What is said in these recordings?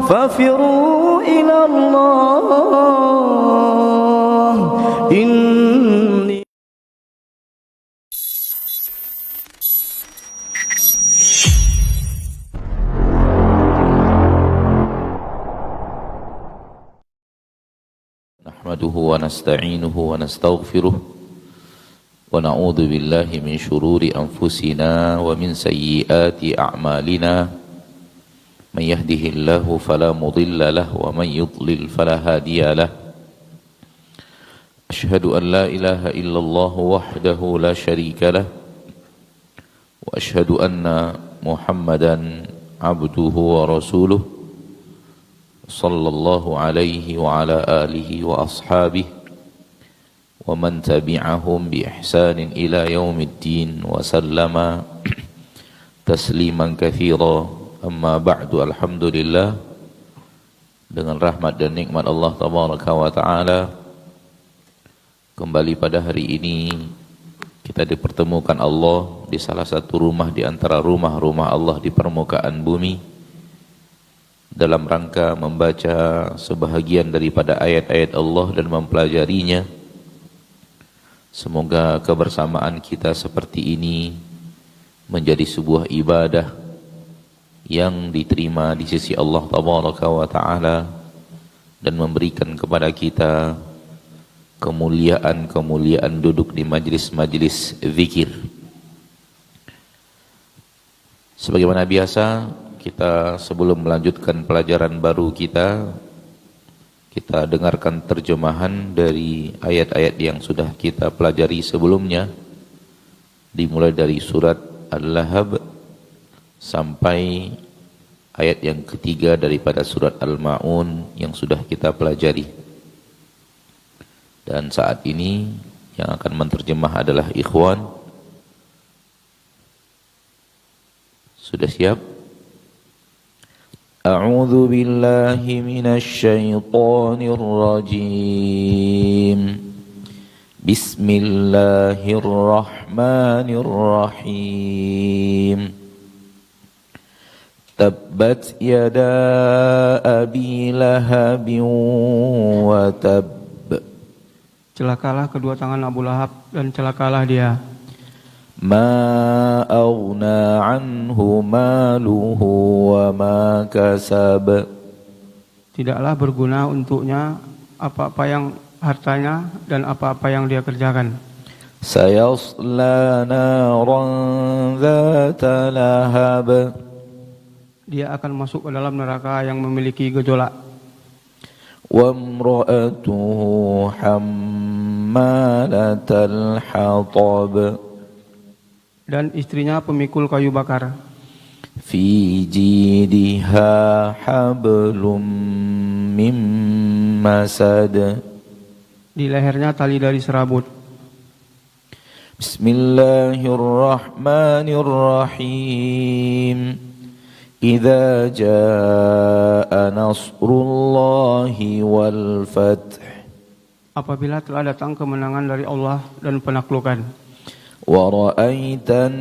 ففروا إلى الله إني نحمده ونستعينه ونستغفره ونعوذ بالله من شرور أنفسنا ومن سيئات أعمالنا من يهده الله فلا مضل له ومن يضلل فلا هادي له أشهد أن لا إله إلا الله وحده لا شريك له وأشهد أن محمدا عبده ورسوله صلى الله عليه وعلى آله وأصحابه ومن تبعهم بإحسان إلى يوم الدين وسلم تسليما كثيرا. Amma ba'du, alhamdulillah, dengan rahmat dan nikmat Allah tabaraka wa ta'ala, kembali pada hari ini kita dipertemukan Allah di salah satu rumah di antara rumah-rumah Allah di permukaan bumi, dalam rangka membaca sebahagian daripada ayat-ayat Allah dan mempelajarinya. Semoga kebersamaan kita seperti ini menjadi sebuah ibadah yang diterima di sisi Allah tabaraka wa ta'ala dan memberikan kepada kita kemuliaan-kemuliaan duduk di majlis-majlis zikir. Sebagaimana biasa, kita sebelum melanjutkan pelajaran baru kita dengarkan terjemahan dari ayat-ayat yang sudah kita pelajari sebelumnya, dimulai dari surat Al-Lahab sampai ayat yang ketiga daripada surat Al-Ma'un yang sudah kita pelajari. Dan saat ini yang akan menterjemah adalah ikhwan. Sudah siap? A'udzu billahi minasy syaithanir rajim. Bismillahirrahmanirrahim. Tabbat yada abi lahabin wa tab. Celakalah kedua tangan Abu Lahab dan celakalah dia. Ma aghna anhu maluhu wa ma kasab. Tidaklah berguna untuknya apa-apa yang hartanya dan apa-apa yang dia kerjakan. Sayasla naran dzata lahab. Dia akan masuk ke dalam neraka yang memiliki gejolak. Wa imra'atuhu hammalatal hatab. Dan istrinya pemikul kayu bakar. Fi jidiha hablum mim masad. Di lehernya tali dari serabut. Bismillahirrahmanirrahim. Idza jaa nasrullahi wal fath. Apabila telah datang kemenangan dari Allah dan penaklukan. Wa ra'aitan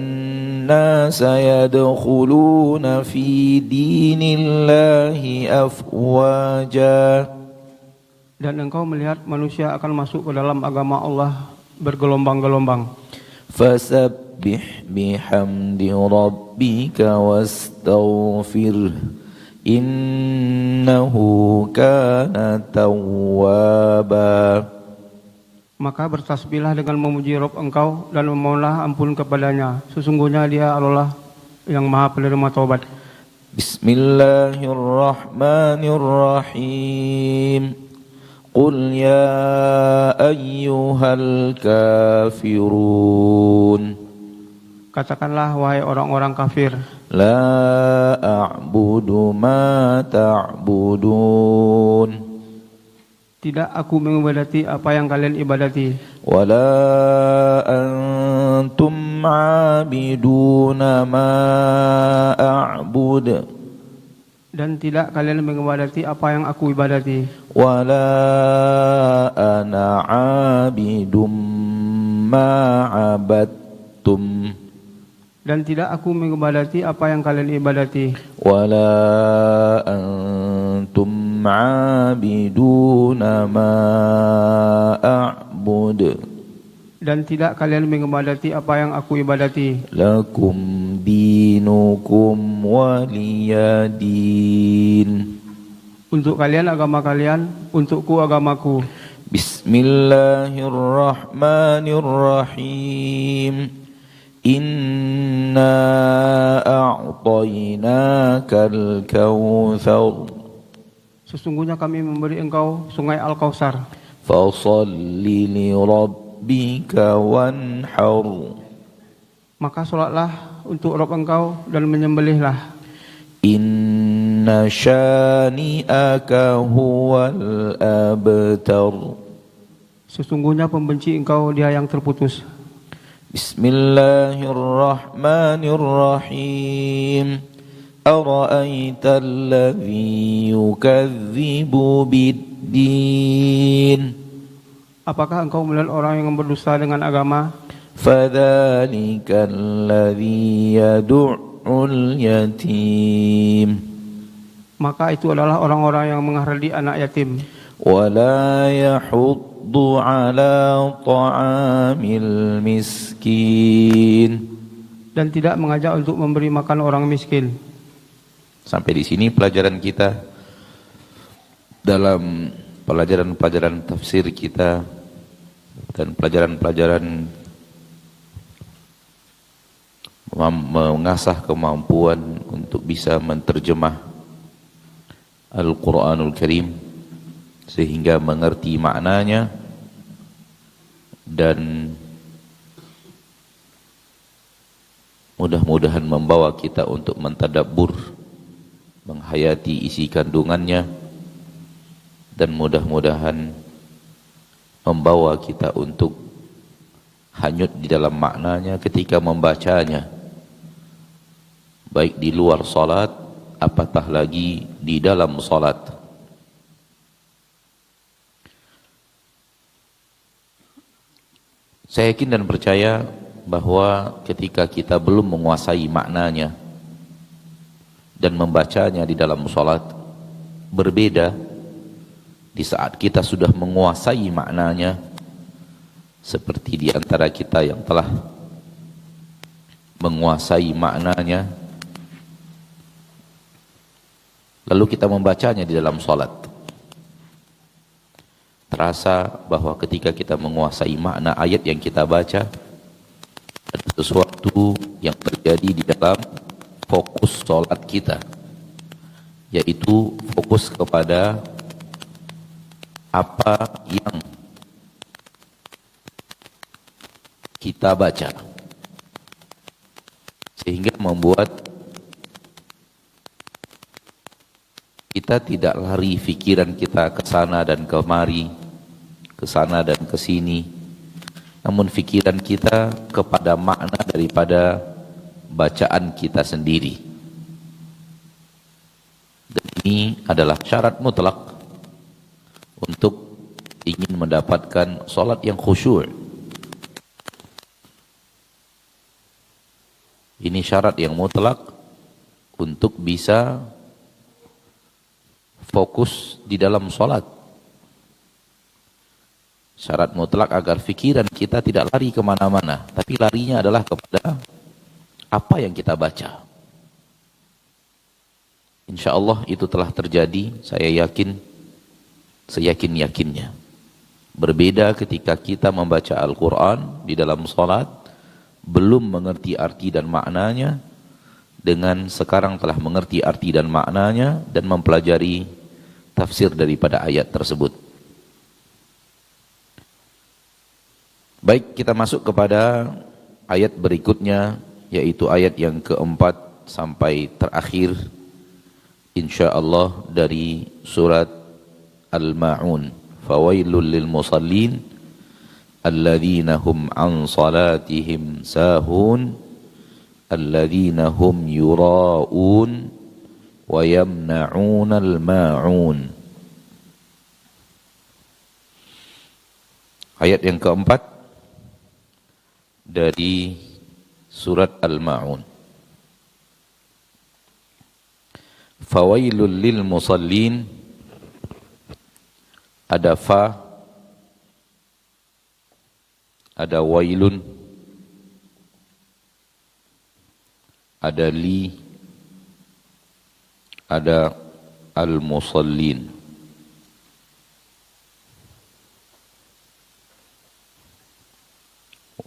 nasa yadkhuluna fi dinillahi afwaja. Dan engkau melihat manusia akan masuk ke dalam agama Allah bergelombang-gelombang. Fasabbih bihamdi rabbika wastaghfir innahu kana tawwaba. Maka bertasbihlah dengan memuji Rabb engkau dan memohonlah ampun kepadanya. Sesungguhnya dia Allah yang Maha Penerima taubat. Bismillahirrahmanirrahim. Qul ya ayyuhal kafirun. Katakanlah wahai orang-orang kafir. La a'budu ma ta'budun. Tidak aku mengibadati apa yang kalian ibadati. Wala antum 'abiduna ma a'bud. Dan tidak kalian mengibadati apa yang aku ibadati. Wala ana 'abidum ma 'abadtum. Dan tidak aku mengibadati apa yang kalian ibadati, ولا أنتم عابدون ما أعبد dan tidak kalian mengibadati apa yang aku ibadati. لكم دينكم ولي دين. Untuk kalian agama kalian, untukku agamaku. بسم الله الرحمن الرحيم. إنا أعطيناك الكوثر Sesungguhnya kami memberi engkau sungai Al-Kautsar. فصل لربك وانحر. Maka solatlah untuk Rabb engkau dan menyembelihlah. إن شانئك هو الأبتر. Sesungguhnya pembenci engkau dia yang terputus. بسم الله الرحمن الرحيم. أرأيت الذي يكذب بالدين. Apakah engkau melihat orang yang berdusta dengan agama? فذلك الذي يدع اليتيم. Maka itu adalah orang-orang yang menghardi anak yatim. ولا يحض على طعام المسكين. Dan tidak mengajak untuk memberi makan orang miskin. Sampai di sini pelajaran kita dalam pelajaran-pelajaran tafsir kita dan pelajaran-pelajaran mengasah kemampuan untuk bisa menterjemah Al-Quranul Karim sehingga mengerti maknanya dan mudah-mudahan membawa kita untuk mentadabbur, menghayati isi kandungannya, dan mudah-mudahan membawa kita untuk hanyut di dalam maknanya ketika membacanya, baik di luar salat apatah lagi di dalam salat. Saya yakin dan percaya bahwa ketika kita belum menguasai maknanya dan membacanya di dalam salat, berbeda di saat kita sudah menguasai maknanya, seperti di antara kita yang telah menguasai maknanya lalu kita membacanya di dalam salat. Terasa bahwa ketika kita menguasai makna ayat yang kita baca, ada sesuatu yang terjadi di dalam fokus salat kita, yaitu fokus kepada apa yang kita baca, sehingga membuat kita tidak lari pikiran kita ke sana dan kemari, ke sana dan ke sini, namun pikiran kita kepada makna daripada bacaan kita sendiri. Dan ini adalah syarat mutlak untuk ingin mendapatkan salat yang khusyuk. Ini syarat yang mutlak untuk bisa fokus di dalam salat. Syarat mutlak agar fikiran kita tidak lari kemana-mana, tapi larinya adalah kepada apa yang kita baca. Insya Allah itu telah terjadi, saya yakin, seyakin-yakinnya. Berbeda ketika kita membaca Al-Quran di dalam salat, belum mengerti arti dan maknanya, dengan sekarang telah mengerti arti dan maknanya dan mempelajari tafsir daripada ayat tersebut. Baik, kita masuk kepada ayat berikutnya, yaitu ayat yang keempat sampai terakhir insyaallah dari surat Al-Ma'un. Fawailul lil musallin alladzina hum an salatihim sahun alladzina hum yura'un wa yamna'unal ma'un. Ayat yang keempat dari Surat Al-Ma'un. Fawailul lil musallin, ada fa, ada wailun, ada li, ada al-musallin.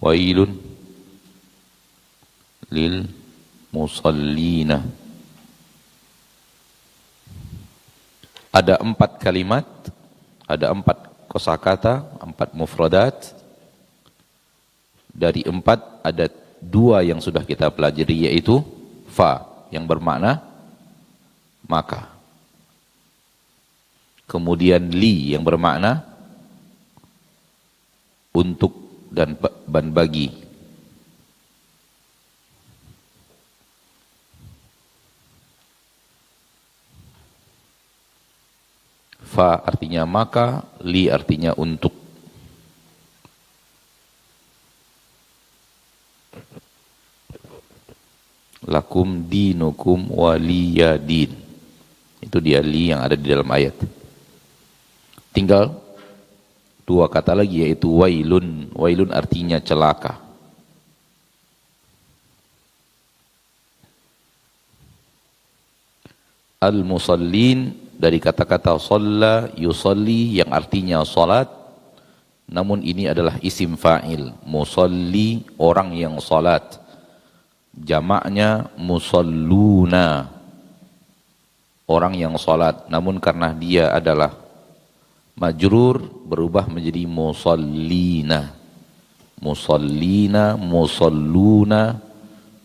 Wailun lil musallina. Ada 4 kalimat, ada 4 kosakata, 4 mufradat. Dari 4 ada 2 yang sudah kita pelajari, yaitu fa yang bermakna maka. Kemudian li yang bermakna untuk dan bagi. Fa artinya maka, li artinya untuk. Lakum dinukum waliyadin. Itu dia li yang ada di dalam ayat. Tinggal 2 kata lagi, yaitu wailun. Wailun artinya celaka. Al-musallin dari kata-kata shalla yusalli yang artinya salat, namun ini adalah isim fa'il. Musalli orang yang salat, jamaknya musalluna orang yang salat, namun karena dia adalah majrur berubah menjadi musallina. Musallina, musalluna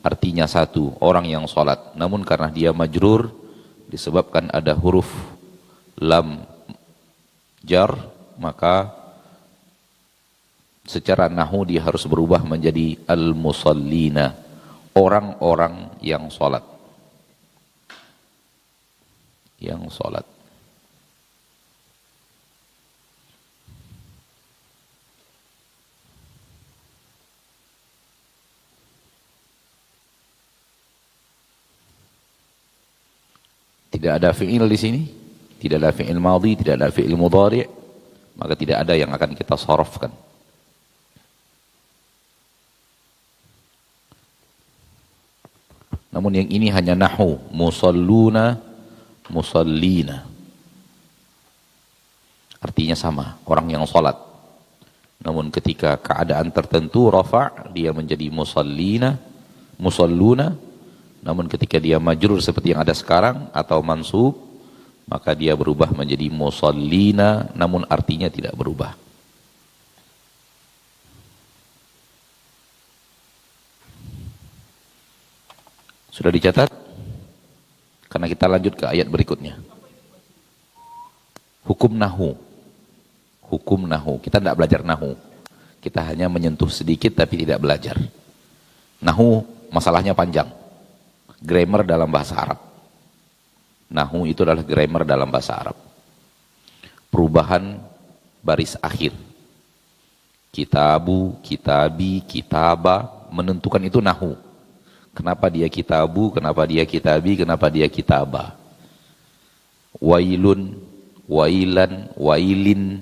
artinya satu, orang yang salat, namun karena dia majrur disebabkan ada huruf lam jar, maka secara nahwu dia harus berubah menjadi al-musallina, orang-orang yang salat. Yang salat. Tidak ada fi'il di sini, tidak ada fi'il madhi, tidak ada fi'il mudhari', maka tidak ada yang akan kita sharafkan. Namun yang ini hanya nahwu, musalluna, musallina. Artinya sama, orang yang salat. Namun ketika keadaan tertentu rafa' dia menjadi musallina, musalluna. Namun ketika dia majrur seperti yang ada sekarang atau mansub, maka dia berubah menjadi musallina, namun artinya tidak berubah. Sudah dicatat? Karena kita lanjut ke ayat berikutnya. Hukum nahwu. Hukum nahwu. Kita tidak belajar nahwu. Kita hanya menyentuh sedikit tapi tidak belajar. Nahwu masalahnya panjang. Grammar dalam bahasa Arab. Nahwu itu adalah grammar dalam bahasa Arab. Perubahan baris akhir. Kitabu, kitabi, kitaba, menentukan itu nahwu. Kenapa dia kitabu, kenapa dia kitabi, kenapa dia kitaba. Wailun, wailan, wailin.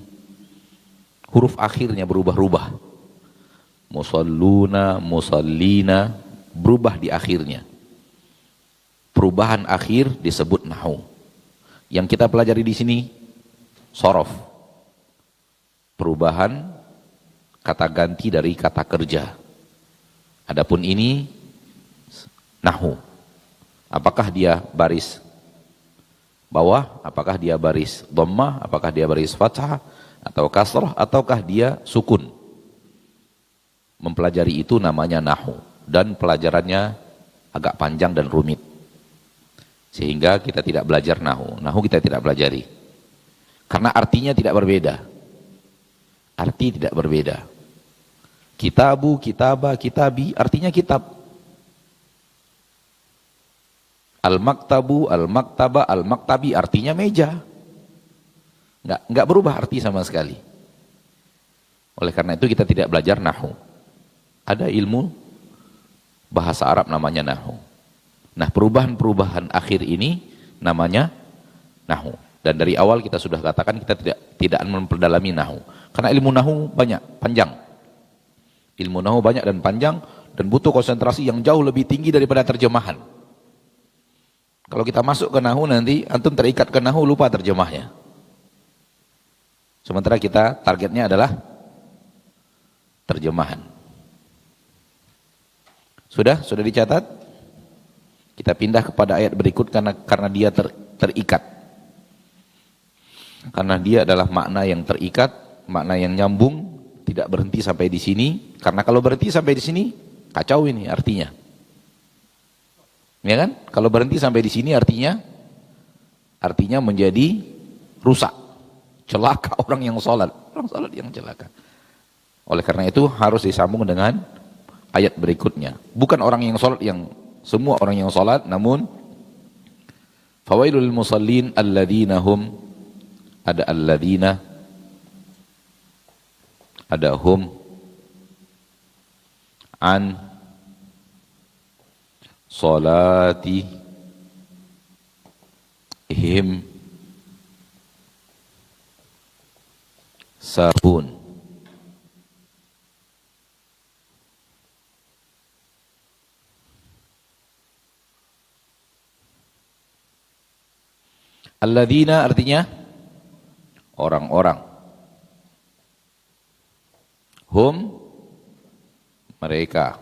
Huruf akhirnya berubah-ubah. Musalluna, musallina, berubah di akhirnya. Perubahan akhir disebut nahwu. Yang kita pelajari di sini shorof. Perubahan kata ganti dari kata kerja. Adapun ini nahwu. Apakah dia baris bawah, apakah dia baris dhammah, apakah dia baris fathah atau kasrah, ataukah dia sukun. Mempelajari itu namanya nahwu, dan pelajarannya agak panjang dan rumit. Sehingga kita tidak belajar nahwu. Nahwu kita tidak pelajari. Karena artinya tidak berbeda. Arti tidak berbeda. Kitabu, kitaba, kitabi, artinya kitab. Al-maktabu, al-maktaba, al-maktabi, artinya meja. Enggak berubah arti sama sekali. Oleh karena itu kita tidak belajar nahwu. Ada ilmu bahasa Arab namanya nahwu. Nah, perubahan-perubahan akhir ini namanya nahwu. Dan dari awal kita sudah katakan kita tidak memperdalami nahwu. Karena ilmu nahwu banyak, panjang. Ilmu nahwu banyak dan panjang dan butuh konsentrasi yang jauh lebih tinggi daripada terjemahan. Kalau kita masuk ke nahwu nanti antum terikat ke nahwu lupa terjemahnya. Sementara kita targetnya adalah terjemahan. Sudah dicatat? Kita pindah kepada ayat berikut karena dia terikat. Karena dia adalah makna yang terikat, makna yang nyambung, tidak berhenti sampai di sini. Karena kalau berhenti sampai di sini, kacau ini artinya. Ya kan? Kalau berhenti sampai di sini artinya menjadi rusak. Celaka orang yang sholat. Orang sholat yang celaka. Oleh karena itu harus disambung dengan ayat berikutnya. Bukan orang yang sholat yang, semua orang yang sholat, namun fawailul lil musallin alladzina hum, ada alladzina, ada hum, an salati him sahun. Alladzina artinya orang-orang. Hum mereka.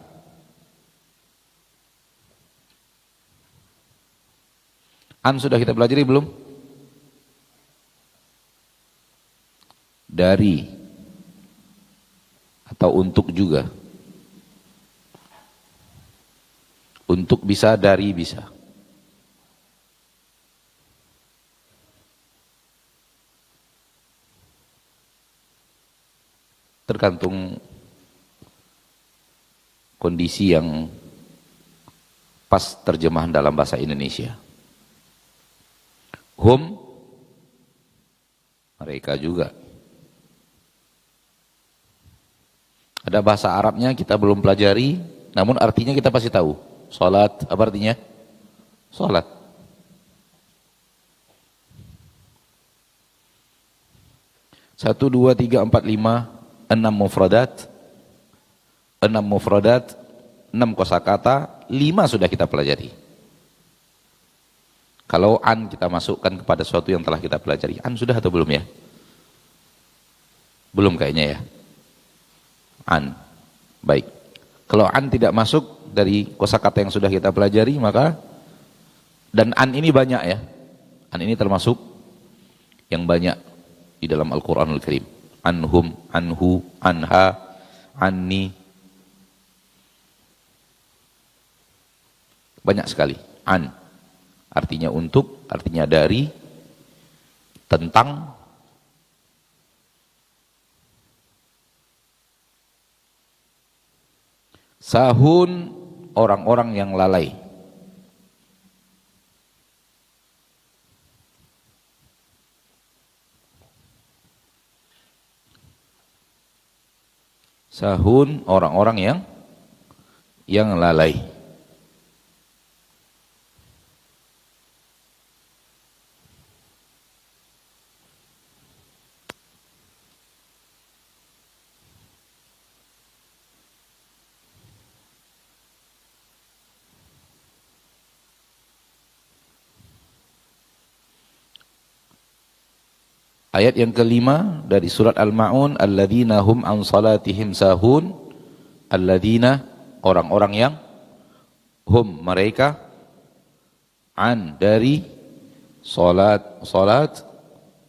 An sudah kita pelajari belum? Dari atau untuk juga. Untuk bisa, dari bisa. Tergantung kondisi yang pas terjemahan dalam bahasa Indonesia. Hum mereka juga. Ada bahasa Arabnya kita belum pelajari, namun artinya kita pasti tahu. Salat, apa artinya? Salat. Satu, dua, tiga, empat, lima, 6 mufradat, 6 kosakata, 5 sudah kita pelajari. Kalau an kita masukkan kepada sesuatu yang telah kita pelajari, an sudah atau belum ya? Belum kayaknya ya. An, baik. Kalau an tidak masuk dari kosakata yang sudah kita pelajari, maka, dan an ini banyak ya. An ini termasuk yang banyak di dalam Al-Quranul Karim. Anhum, anhu, anha, anni. Banyak sekali. An artinya untuk, artinya dari, tentang. Sahun orang-orang yang lalai. Sahun orang-orang yang lalai. Ayat yang kelima dari surat Al-Ma'un, alladzina hum an salatihim sahun, alladzina orang-orang yang, hum mereka, an dari, salat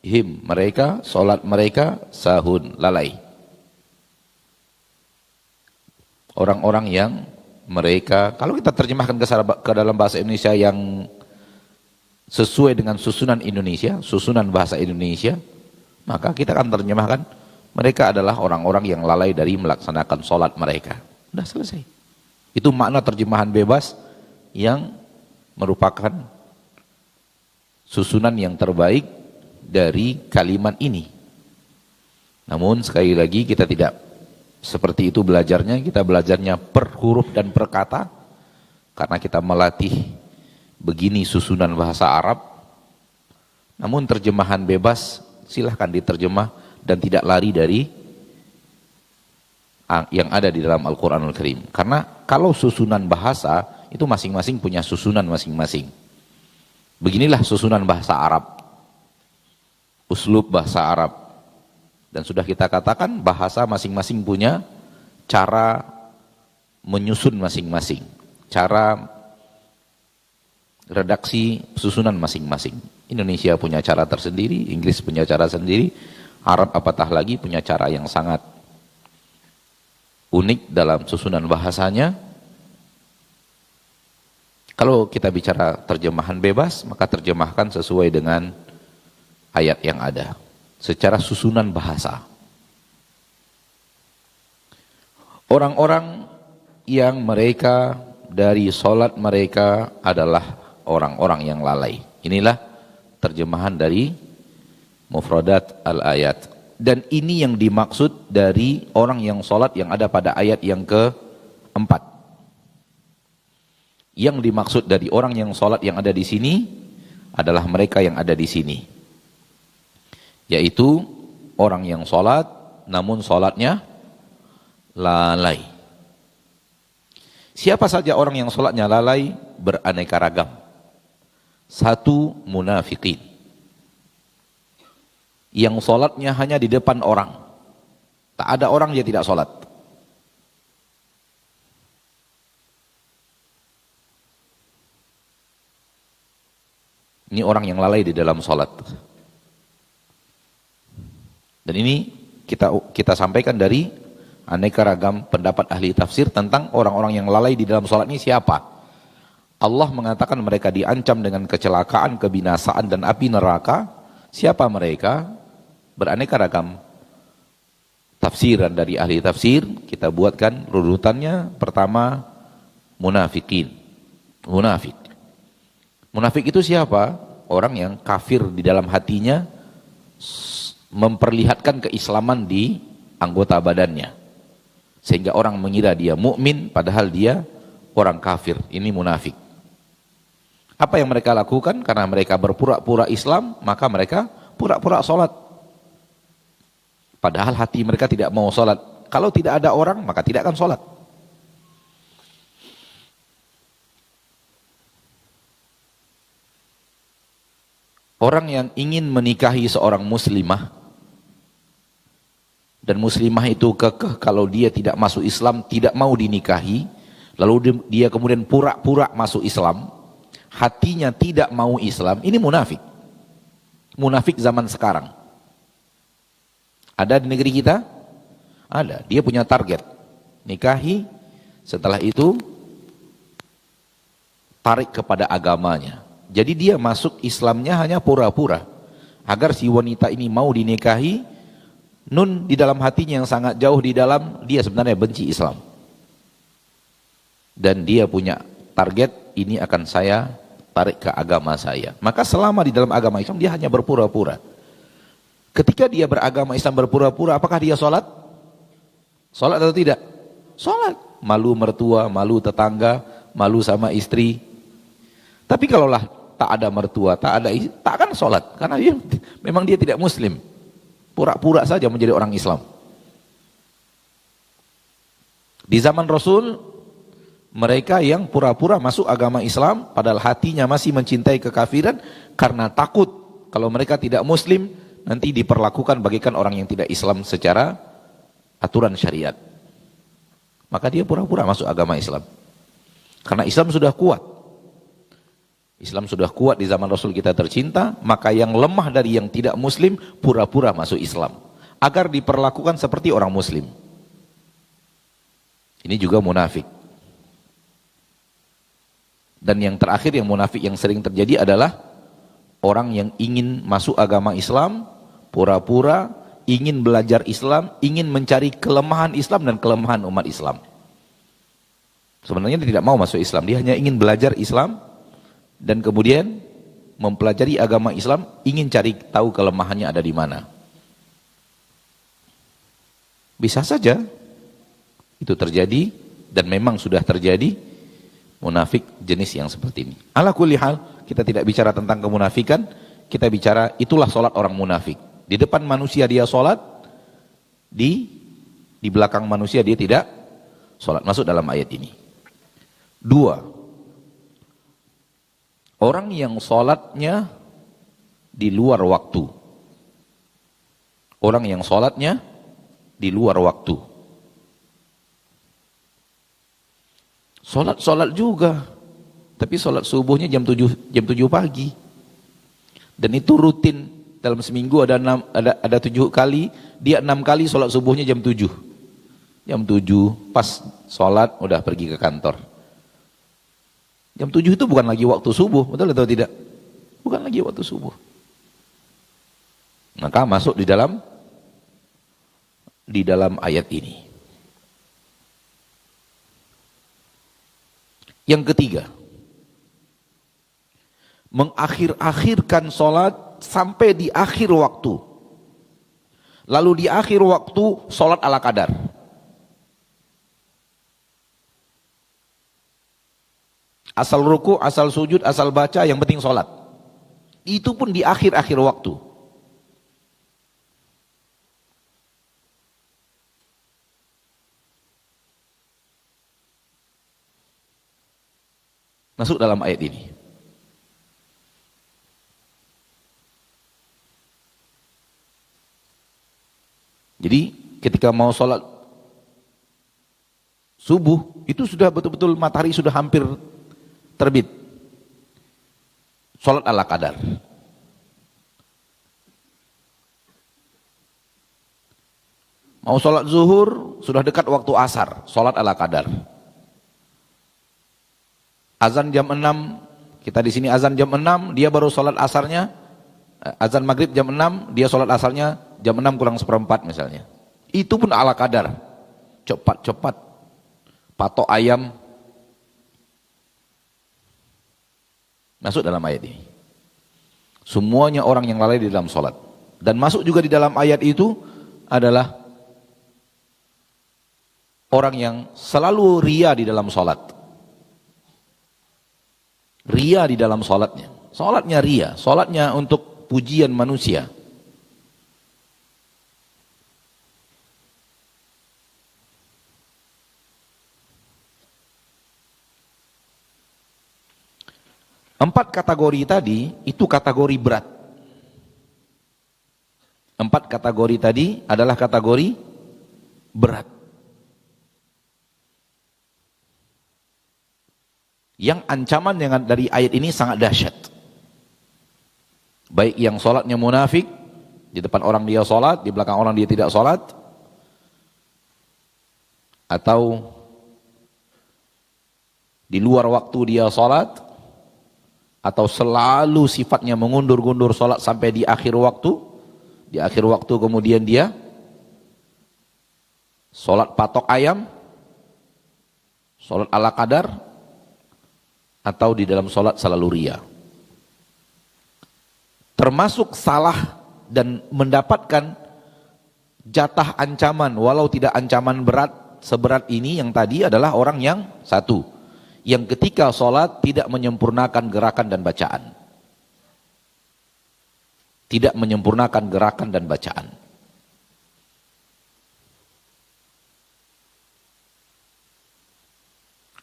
him mereka, salat mereka, sahun lalai. Orang-orang yang mereka, kalau kita terjemahkan ke dalam bahasa Indonesia yang sesuai dengan susunan Indonesia, susunan bahasa Indonesia, maka kita akan terjemahkan mereka adalah orang-orang yang lalai dari melaksanakan sholat mereka. Sudah selesai. Itu makna terjemahan bebas yang merupakan susunan yang terbaik dari kalimat ini. Namun sekali lagi kita tidak seperti itu belajarnya, kita belajarnya per huruf dan per kata, karena kita melatih begini susunan bahasa Arab. Namun terjemahan bebas silahkan diterjemah dan tidak lari dari yang ada di dalam Al-Quranul Karim. Karena kalau susunan bahasa itu masing-masing punya susunan masing-masing. Beginilah susunan bahasa Arab, uslub bahasa Arab. Dan sudah kita katakan bahasa masing-masing punya cara menyusun masing-masing, cara redaksi susunan masing-masing. Indonesia punya cara tersendiri, Inggris punya cara sendiri, Arab apatah lagi punya cara yang sangat unik dalam susunan bahasanya. Kalau kita bicara terjemahan bebas, maka terjemahkan sesuai dengan ayat yang ada, secara susunan bahasa. Orang-orang yang mereka dari solat mereka adalah orang-orang yang lalai. Inilah terjemahan dari mufradat al-ayat. Dan ini yang dimaksud dari orang yang sholat yang ada pada ayat yang keempat. Yang dimaksud dari orang yang sholat yang ada di sini adalah mereka yang ada di sini. Yaitu orang yang sholat namun sholatnya lalai. Siapa saja orang yang sholatnya lalai? Beraneka ragam. Satu, munafikin, yang sholatnya hanya di depan orang, tak ada orang dia tidak sholat. Ini orang yang lalai di dalam sholat. Dan ini kita sampaikan dari aneka ragam pendapat ahli tafsir tentang orang-orang yang lalai di dalam sholat ini siapa. Allah mengatakan mereka diancam dengan kecelakaan, kebinasaan dan api neraka. Siapa mereka? Beraneka ragam tafsiran dari ahli tafsir. Kita buatkan rurutannya. Pertama, munafikin. Munafik. Munafik itu siapa? Orang yang kafir di dalam hatinya, memperlihatkan keislaman di anggota badannya, sehingga orang mengira dia mukmin padahal dia orang kafir. Ini munafik. Apa yang mereka lakukan? Karena mereka berpura-pura Islam, maka mereka pura-pura sholat. Padahal hati mereka tidak mau sholat. Kalau tidak ada orang, maka tidak akan sholat. Orang yang ingin menikahi seorang muslimah, dan muslimah itu kekeh kalau dia tidak masuk Islam, tidak mau dinikahi, lalu dia kemudian pura-pura masuk Islam, hatinya tidak mau Islam, ini munafik. Munafik zaman sekarang. Ada di negeri kita? Ada. Dia punya target. Nikahi, setelah itu tarik kepada agamanya. Jadi dia masuk Islamnya hanya pura-pura. Agar si wanita ini mau dinikahi, nun di dalam hatinya yang sangat jauh di dalam, dia sebenarnya benci Islam. Dan dia punya target, ini akan saya tarik ke agama saya. Maka selama di dalam agama Islam dia hanya berpura-pura. Ketika dia beragama Islam berpura-pura, apakah dia sholat? Sholat atau tidak? Sholat. Malu mertua, malu tetangga, malu sama istri. Tapi kalaulah tak ada mertua, tak ada istri, tak akan sholat. Karena memang dia tidak muslim. Pura-pura saja menjadi orang Islam. Di zaman Rasul, mereka yang pura-pura masuk agama Islam padahal hatinya masih mencintai kekafiran karena takut kalau mereka tidak muslim nanti diperlakukan bagaikan orang yang tidak Islam secara aturan syariat. Maka dia pura-pura masuk agama Islam. Karena Islam sudah kuat. Islam sudah kuat di zaman Rasul kita tercinta, maka yang lemah dari yang tidak muslim pura-pura masuk Islam agar diperlakukan seperti orang muslim. Ini juga munafik. Dan yang terakhir yang munafik yang sering terjadi adalah orang yang ingin masuk agama Islam, pura-pura ingin belajar Islam, ingin mencari kelemahan Islam dan kelemahan umat Islam. Sebenarnya dia tidak mau masuk Islam, dia hanya ingin belajar Islam dan kemudian mempelajari agama Islam, ingin cari tahu kelemahannya ada di mana. Bisa saja itu terjadi dan memang sudah terjadi. munafik jenis yang seperti ini. Ala kulli hal, kita tidak bicara tentang kemunafikan, kita bicara itulah solat orang munafik. Di depan manusia dia solat, di belakang manusia dia tidak solat. Masuk dalam ayat ini. 2. Orang yang solatnya di luar waktu. Orang yang solatnya di luar waktu. Solat juga, tapi solat subuhnya jam 7 pagi. Dan itu rutin dalam seminggu ada 7 kali, dia 6 kali solat subuhnya jam 7. Jam 7 pas solat udah pergi ke kantor. Jam 7 itu bukan lagi waktu subuh, betul atau tidak? Bukan lagi waktu subuh. Maka masuk di dalam ayat ini. Yang ketiga, mengakhir-akhirkan sholat sampai di akhir waktu. Lalu di akhir waktu sholat ala kadar. Asal ruku, asal sujud, asal baca, yang penting sholat. Itu pun di akhir-akhir waktu. Masuk dalam ayat ini. Jadi ketika mau sholat subuh, itu sudah betul-betul matahari sudah hampir terbit. Sholat ala kadar. Mau sholat zuhur, sudah dekat waktu asar, sholat ala kadar. Azan jam 6, kita di sini azan jam 6, dia baru sholat asarnya, azan maghrib jam 6, dia sholat asarnya jam 6 kurang seperempat misalnya. Itu pun ala kadar, cepat-cepat, patok ayam. Masuk dalam ayat ini. Semuanya orang yang lalai di dalam sholat. Dan masuk juga di dalam ayat itu adalah orang yang selalu ria di dalam sholat. Ria di dalam sholatnya. Sholatnya ria, sholatnya untuk pujian manusia. Empat kategori tadi, itu kategori berat. Empat kategori tadi adalah kategori berat. Yang ancaman dari ayat ini sangat dahsyat. Baik yang sholatnya munafik, di depan orang dia sholat, di belakang orang dia tidak sholat, atau di luar waktu dia sholat, atau selalu sifatnya mengundur-undur sholat sampai di akhir waktu kemudian dia sholat patok ayam, sholat ala kadar, atau di dalam sholat selalu ria. Termasuk salah dan mendapatkan jatah ancaman, walau tidak ancaman berat seberat ini yang tadi adalah orang yang satu, yang ketika sholat tidak menyempurnakan gerakan dan bacaan. Tidak menyempurnakan gerakan dan bacaan.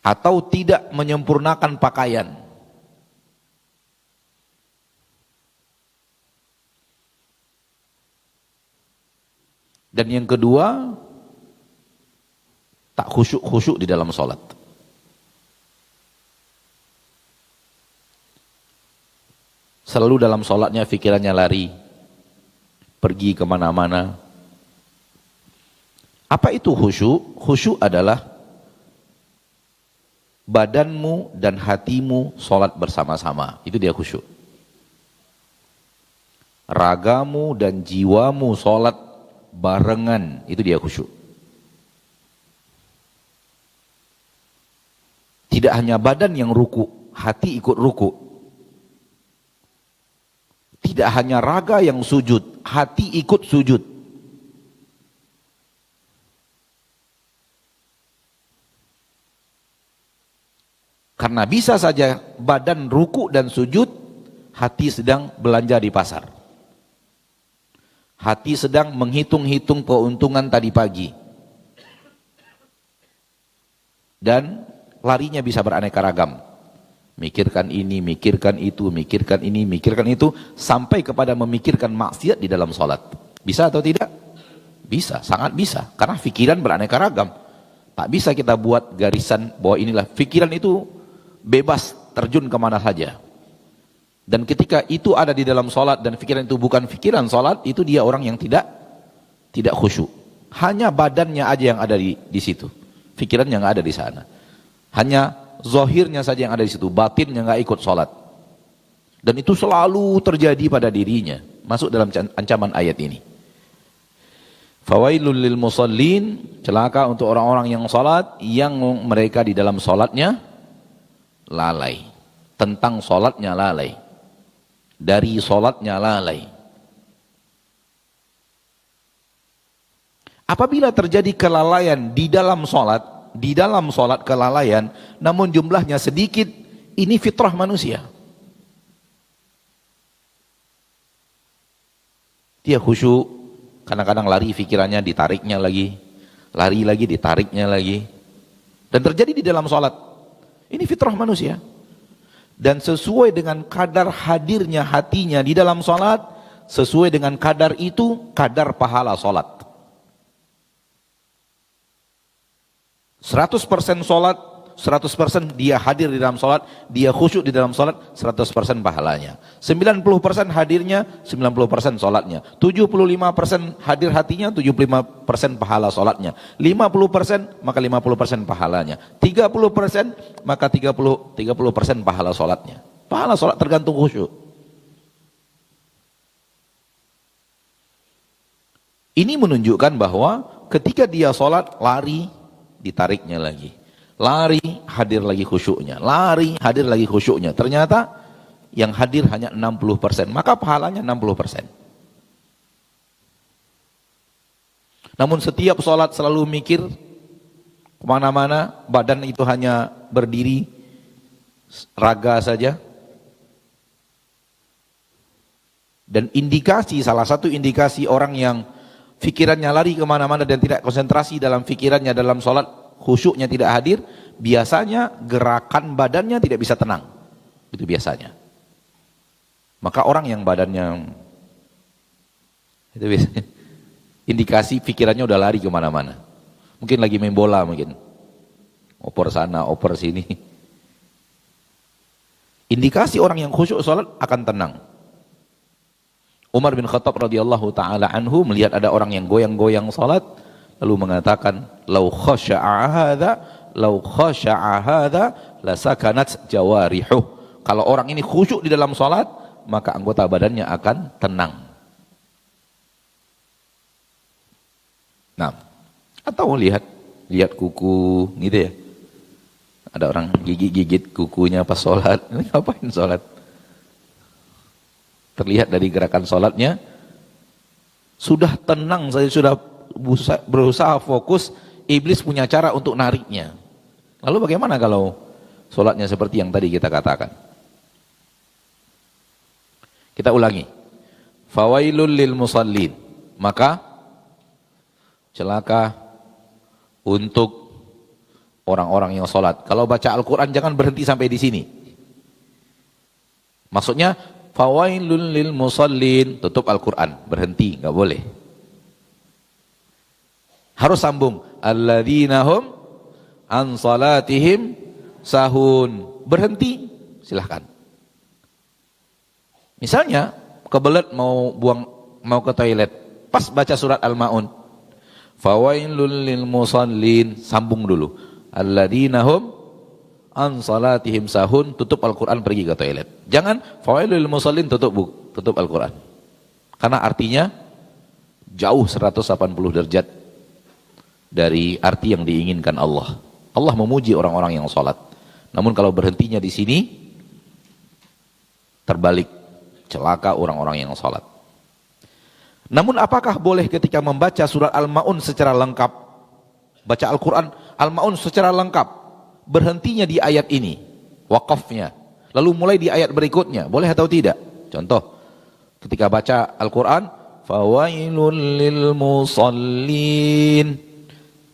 Atau tidak menyempurnakan pakaian. Dan yang kedua, tak khusyuk-khusyuk di dalam sholat. Selalu dalam sholatnya pikirannya lari, pergi kemana-mana. Apa itu khusyuk? Khusyuk adalah badanmu dan hatimu sholat bersama-sama, itu dia khusyuk. Ragamu dan jiwamu sholat barengan, itu dia khusyuk. Tidak hanya badan yang ruku, hati ikut ruku. Tidak hanya raga yang sujud, hati ikut sujud. Karena bisa saja badan ruku dan sujud, hati sedang belanja di pasar. Hati sedang menghitung-hitung keuntungan tadi pagi. Dan larinya bisa beraneka ragam. Mikirkan ini, mikirkan itu, mikirkan ini, mikirkan itu, sampai kepada memikirkan maksiat di dalam sholat. Bisa atau tidak? Bisa, sangat bisa. Karena pikiran beraneka ragam. Tak bisa kita buat garisan bahwa inilah pikiran itu bebas terjun kemana saja. Dan ketika itu ada di dalam sholat dan pikiran itu bukan pikiran sholat, itu dia orang yang tidak khusyuk. Hanya badannya aja yang ada di situ. Pikirannya nggak ada di sana. Hanya zahirnya saja yang ada di situ, batinnya nggak ikut sholat. Dan itu selalu terjadi pada dirinya. Masuk dalam ancaman ayat ini. Fawailul lil musallin, celaka untuk orang-orang yang sholat, yang mereka di dalam sholatnya lalai. Tentang sholatnya lalai. Dari sholatnya lalai. Apabila terjadi kelalaian di dalam sholat kelalaian, namun jumlahnya sedikit, ini fitrah manusia. Dia khusyuk, kadang-kadang lari pikirannya, ditariknya lagi, lari lagi, ditariknya lagi. Dan terjadi di dalam sholat. Ini fitrah manusia. Dan sesuai dengan kadar hadirnya hatinya di dalam sholat, sesuai dengan kadar itu, kadar pahala sholat. 100% sholat, 100% dia hadir di dalam sholat, dia khusyuk di dalam sholat, 100% pahalanya. 90% hadirnya, 90% sholatnya. 75% hadir hatinya, 75% pahala sholatnya. 50% maka 50% pahalanya. 30% maka 30% pahala sholatnya. Pahala sholat tergantung khusyuk. Ini menunjukkan bahwa ketika dia sholat, lari, ditariknya lagi. Lari, hadir lagi khusyuknya. Lari, hadir lagi khusyuknya. Ternyata yang hadir hanya 60%. Maka pahalanya 60%. Namun setiap sholat selalu mikir kemana-mana, badan itu hanya berdiri, raga saja. Dan indikasi, salah satu indikasi orang yang fikirannya lari kemana-mana dan tidak konsentrasi dalam fikirannya dalam sholat, khusyuknya tidak hadir, biasanya gerakan badannya tidak bisa tenang. Itu biasanya. Maka orang yang badannya, itu biasanya indikasi pikirannya udah lari kemana-mana. Mungkin lagi main bola mungkin. Oper sana, oper sini. Indikasi orang yang khusyuk sholat akan tenang. Umar bin Khattab radhiyallahu taala anhu melihat ada orang yang goyang-goyang salat, lalu mengatakan, "Lau khasha'a hadza la sakanat jawarihuh." Kalau orang ini khusyuk di dalam salat, maka anggota badannya akan tenang. Nah, atau lihat kuku gitu ya. Ada orang gigit-gigit kukunya pas salat. Ini ngapain salat? Terlihat dari gerakan sholatnya, sudah tenang saja, sudah berusaha fokus, iblis punya cara untuk nariknya. Lalu bagaimana kalau sholatnya seperti yang tadi kita katakan? Kita ulangi. Fawailul lil musallin. Maka celaka untuk orang-orang yang sholat. Kalau baca Al-Quran jangan berhenti sampai di sini. Maksudnya, fawailul lil musallin, tutup Al-Quran, berhenti, nggak boleh. Harus sambung. Alladzina hum an salatihim sahun. Berhenti, silahkan. Misalnya, kebelet mau ke toilet, pas baca surat Al-Ma'un. Fawailul lil musallin, sambung dulu. Alladzina hum an salatihim sahun, tutup Al-Quran, pergi ke toilet. Jangan fawailul lil musallin, tutup Al-Quran. Karena artinya jauh 180 derajat dari arti yang diinginkan Allah. Allah memuji orang-orang yang sholat. Namun kalau berhentinya di sini, terbalik, celaka orang-orang yang sholat. Namun apakah boleh ketika membaca surat Al-Ma'un secara lengkap, baca Al-Quran Al-Ma'un secara lengkap, berhentinya di ayat ini? wakafnya. Lalu mulai di ayat berikutnya, boleh atau tidak? Contoh, ketika baca Al-Quran, fawailul lil musallin,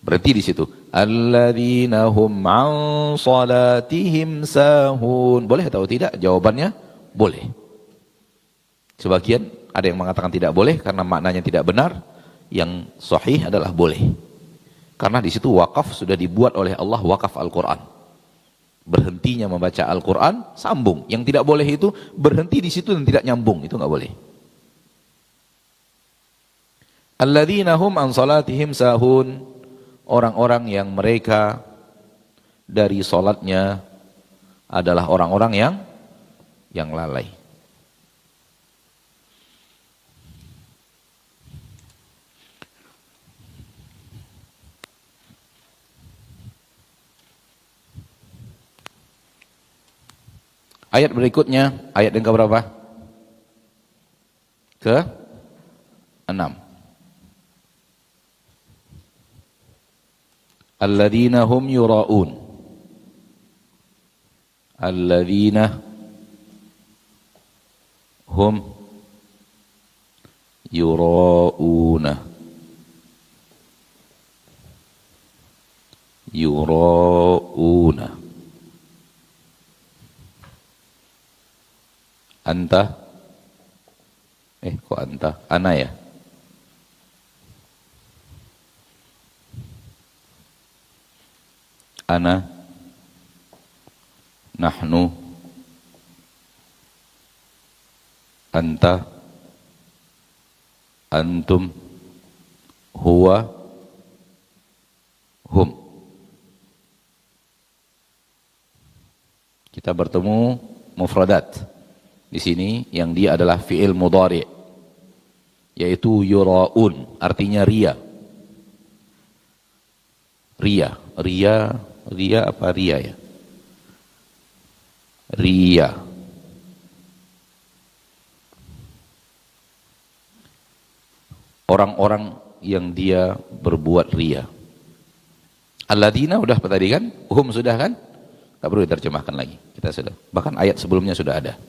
berhenti di situ. Alladzina hum an salatihim sahun. Boleh atau tidak? Jawabannya boleh. Sebagian ada yang mengatakan tidak boleh karena maknanya tidak benar. Yang sahih adalah boleh. Karena di situ wakaf sudah dibuat oleh Allah, wakaf Al-Quran. Berhentinya membaca Al-Quran, sambung. Yang tidak boleh itu berhenti di situ dan tidak nyambung, itu nggak boleh. Alladzina hum an salatihim sahun, orang-orang yang mereka dari salatnya adalah orang-orang yang lalai. Ayat berikutnya, ayat yang keberapa? Ke-6. Alladzina hum yura'un. Alladzina hum yura'una. Yura'una. Anta, kok anta? Ana ya? Ana, nahnu, anta, antum, huwa, hum. Kita bertemu mufradat. Di sini yang dia adalah fi'il mudhari, yaitu yura'un, artinya ria. Ria, ria, ria apa ria ya? Ria. Orang-orang yang dia berbuat ria. Alladzina udah tadi kan? Hum sudah kan? Tak perlu diterjemahkan lagi. Kita sudah. Bahkan ayat sebelumnya sudah ada.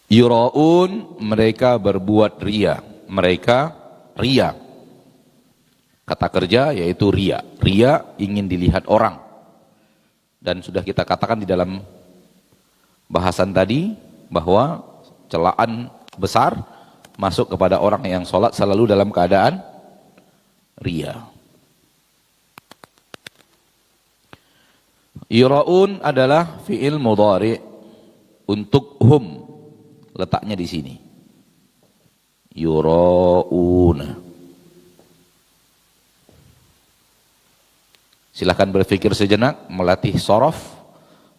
Yura'un, mereka berbuat ria. Mereka ria. Kata kerja yaitu ria. Ria ingin dilihat orang. Dan sudah kita katakan di dalam bahasan tadi bahwa celaan besar masuk kepada orang yang sholat selalu dalam keadaan ria. Yura'un adalah fi'il mudhari untuk hum. Letaknya di sini. Yura'una. Silahkan berpikir sejenak, melatih sorof.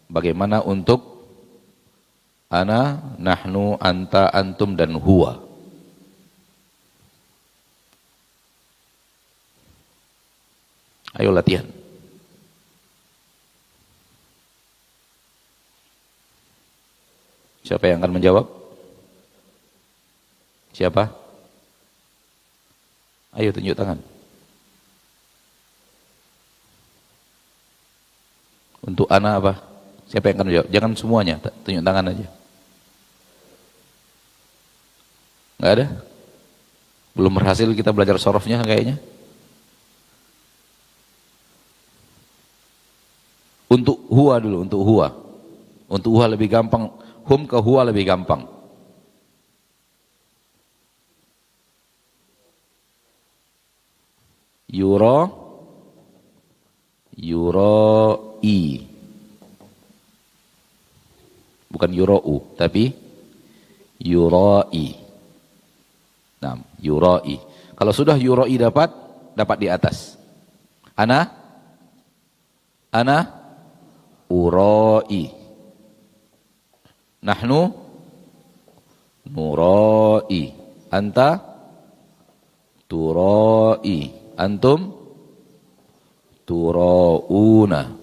Bagaimana untuk ana, nahnu, anta, antum, dan huwa. Ayo latihan. Siapa yang akan menjawab? Siapa? Ayo tunjuk tangan. Untuk ana apa? Siapa yang akan menjawab? Jangan semuanya, tunjuk tangan aja. Enggak ada? Belum berhasil kita belajar sorofnya kayaknya. Untuk huwa dulu, untuk huwa. Untuk huwa lebih gampang, hum ke huwa lebih gampang. Yura'i. Bukan yura'u, tapi yura'i. Nah, yura'i. Kalau sudah yura'i dapat di atas. Ana ura'i. Nahnu nura'i. Anta tura'i. Antum tura'una.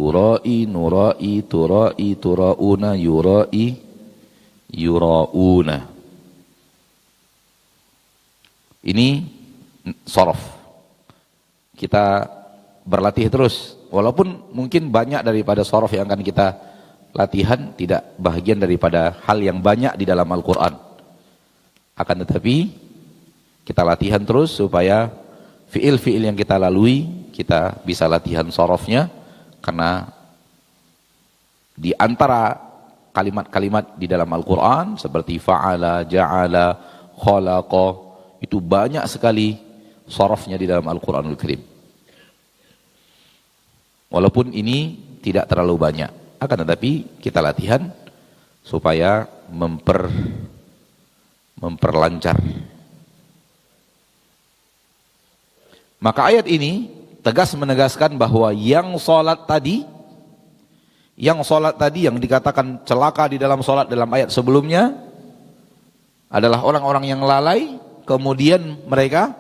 Turai, nurai, turai, turauna, yurai, yurauna. Ini sorof. Kita berlatih terus. Walaupun mungkin banyak daripada sorof yang akan kita latihan tidak bahagian daripada hal yang banyak di dalam Al-Quran. Akan tetapi kita latihan terus supaya fiil-fiil yang kita lalui kita bisa latihan sorofnya, karena di antara kalimat-kalimat di dalam Al-Quran seperti fa'ala, ja'ala, khalaqa, itu banyak sekali sorofnya di dalam Al-Quranul Karim. Walaupun ini tidak terlalu banyak, akan tetapi kita latihan supaya memperlancar. Maka ayat ini tegas menegaskan bahwa yang sholat tadi yang dikatakan celaka di dalam sholat dalam ayat sebelumnya adalah orang-orang yang lalai, kemudian mereka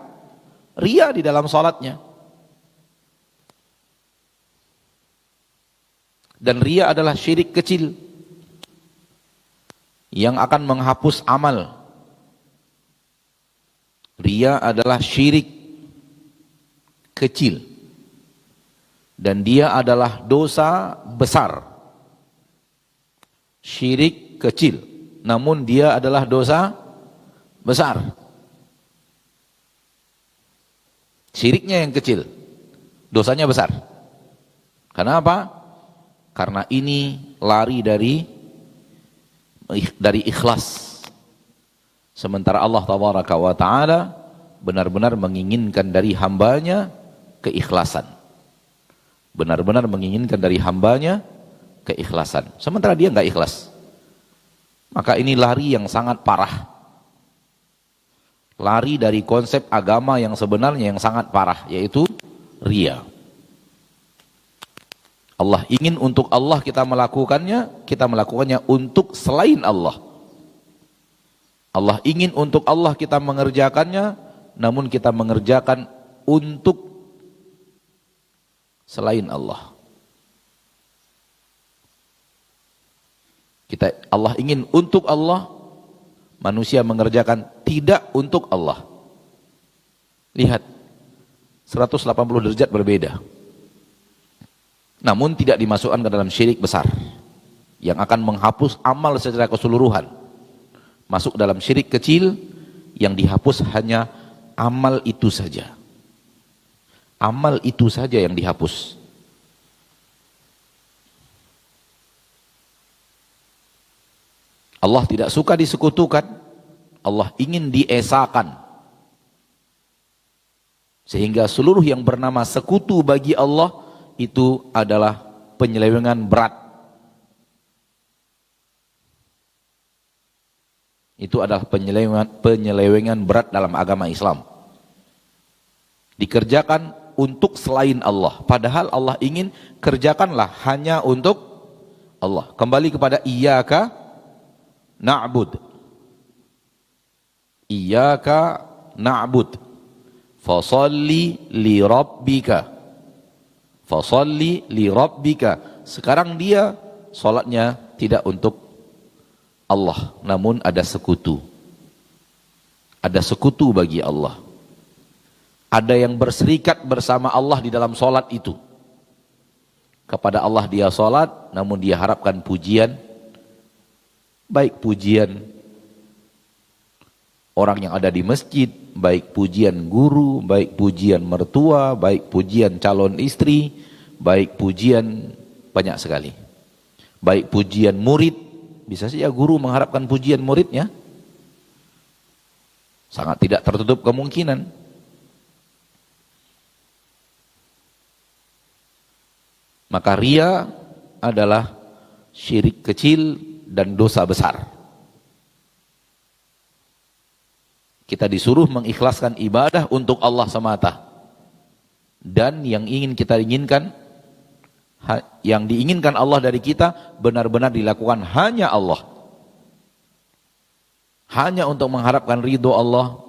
ria di dalam sholatnya. Dan ria adalah syirik kecil yang akan menghapus amal. Ria adalah syirik kecil dan dia adalah dosa besar. Syirik kecil, namun dia adalah dosa besar. Syiriknya yang kecil, dosanya besar. Kenapa? Karena ini lari dari ikhlas. Sementara Allah Tabaraka wa Ta'ala benar-benar menginginkan dari hambanya keikhlasan. Benar-benar menginginkan dari hambanya keikhlasan. Sementara dia enggak ikhlas. Maka ini lari yang sangat parah. Lari dari konsep agama yang sebenarnya yang sangat parah, yaitu ria. Allah ingin untuk Allah kita melakukannya untuk selain Allah. Allah ingin untuk Allah kita mengerjakannya, namun kita mengerjakan untuk selain Allah. Allah ingin untuk Allah, manusia mengerjakan tidak untuk Allah. Lihat, 180 derajat berbeda. Namun tidak dimasukkan ke dalam syirik besar yang akan menghapus amal secara keseluruhan. Masuk dalam syirik kecil yang dihapus hanya amal itu saja. Amal itu saja yang dihapus. Allah tidak suka disekutukan, Allah ingin diesakan. Sehingga seluruh yang bernama sekutu bagi Allah itu adalah penyelewengan berat. Itu adalah penyelewengan berat dalam agama Islam. Dikerjakan untuk selain Allah, padahal Allah ingin kerjakanlah hanya untuk Allah. Kembali kepada iyyaka na'bud. Iyyaka na'bud. Fasholli li rabbika. Fasholli li rabbika. Sekarang dia salatnya tidak untuk Allah, namun ada sekutu. Ada sekutu bagi Allah. Ada yang berserikat bersama Allah di dalam salat itu. Kepada Allah dia salat, namun dia harapkan pujian, baik pujian orang yang ada di masjid, baik pujian guru, baik pujian mertua, baik pujian calon istri, baik pujian banyak sekali. Baik pujian murid, bisa saja guru mengharapkan pujian muridnya. Sangat tidak tertutup kemungkinan. Maka ria adalah syirik kecil dan dosa besar. Kita disuruh mengikhlaskan ibadah untuk Allah semata. Dan yang diinginkan Allah dari kita benar-benar dilakukan hanya Allah. Hanya untuk mengharapkan ridho Allah,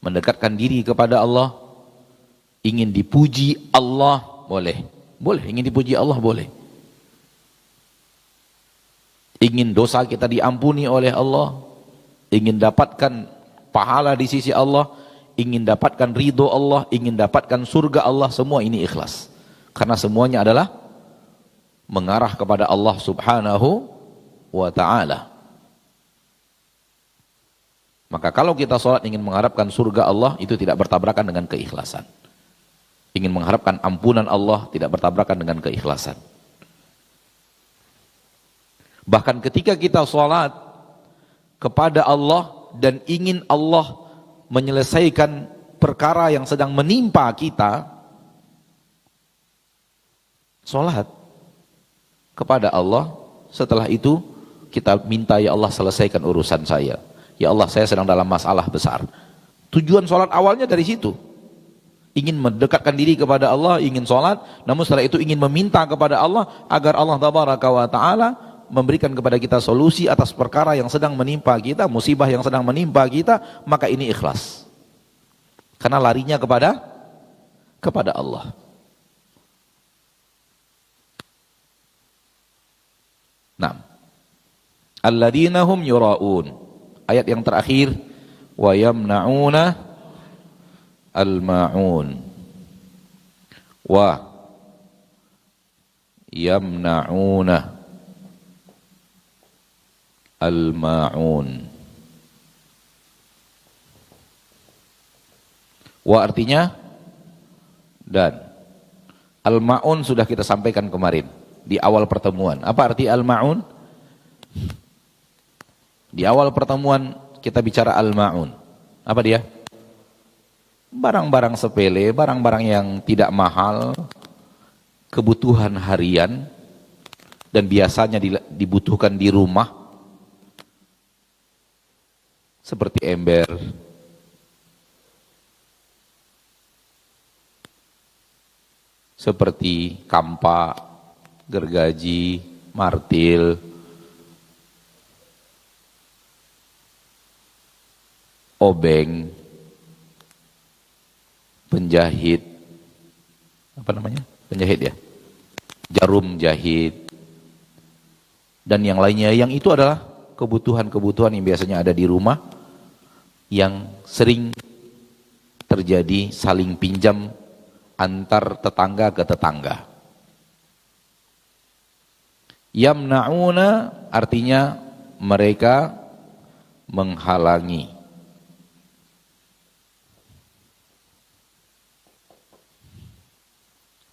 mendekatkan diri kepada Allah, ingin dipuji Allah, boleh. Boleh, ingin dipuji Allah boleh. Ingin dosa kita diampuni oleh Allah, ingin dapatkan pahala di sisi Allah, ingin dapatkan ridho Allah, ingin dapatkan surga Allah, semua ini ikhlas. Karena semuanya adalah mengarah kepada Allah Subhanahu wa ta'ala. Maka kalau kita sholat ingin mengharapkan surga Allah, itu tidak bertabrakan dengan keikhlasan. Ingin mengharapkan ampunan Allah, tidak bertabrakan dengan keikhlasan. Bahkan ketika kita sholat kepada Allah dan ingin Allah menyelesaikan perkara yang sedang menimpa kita, sholat kepada Allah, setelah itu kita minta, ya Allah selesaikan urusan saya. Ya Allah, saya sedang dalam masalah besar. Tujuan sholat awalnya dari situ. Ingin mendekatkan diri kepada Allah, ingin sholat, namun setelah itu ingin meminta kepada Allah agar Allah tabaraka wa ta'ala memberikan kepada kita solusi atas perkara yang sedang menimpa kita, musibah yang sedang menimpa kita, maka ini ikhlas. Karena larinya kepada Allah. Nah, alladzina hum yura'un. Ayat yang terakhir, wa yamna'una al-ma'un. Wa yamna'una al-ma'un. Wa artinya dan. Al-ma'un sudah kita sampaikan kemarin di awal pertemuan. Apa arti al-ma'un? Di awal pertemuan kita bicara al-ma'un. Apa dia? Barang-barang sepele, barang-barang yang tidak mahal, kebutuhan harian, dan biasanya dibutuhkan di rumah, seperti ember, seperti kampak, gergaji, martil, obeng, penjahit, apa namanya? Penjahit ya, jarum jahit, dan yang lainnya. Yang itu adalah kebutuhan-kebutuhan yang biasanya ada di rumah, yang sering terjadi saling pinjam antar tetangga ke tetangga. Yamna'una artinya mereka menghalangi.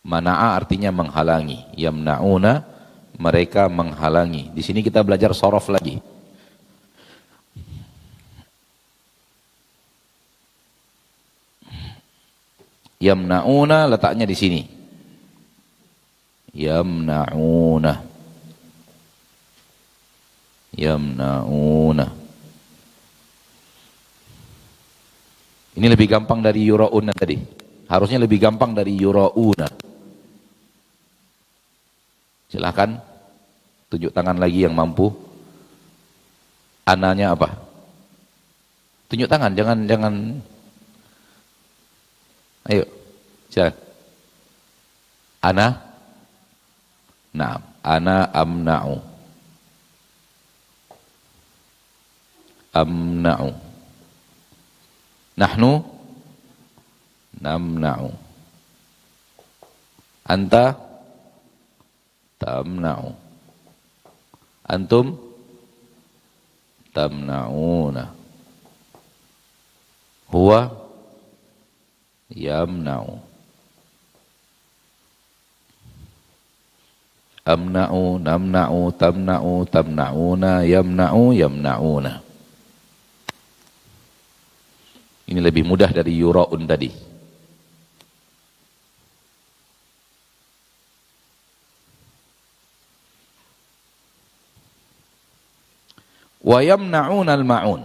Mana'a artinya menghalangi. Yamna'una, mereka menghalangi. Di sini kita belajar sorof lagi. Yamna'una letaknya di sini. Yamna'una. Yamna'una. Ini lebih gampang dari yura'una tadi. Harusnya lebih gampang dari yura'una. Silahkan tunjuk tangan lagi yang mampu. Ananya apa? Tunjuk tangan, jangan. Ayo, silakan. Ana? Naam, ana amna'u. Amna'u. Nahnu namna'u. Anta tamna'u. Antum tamna'una. Huwa yamna'u. Amna'u, namna'u, tamna'u, tamna'una, yamna'u, yamna'una. Ini lebih mudah dari yura'un tadi. Wa yamna'una al-ma'un.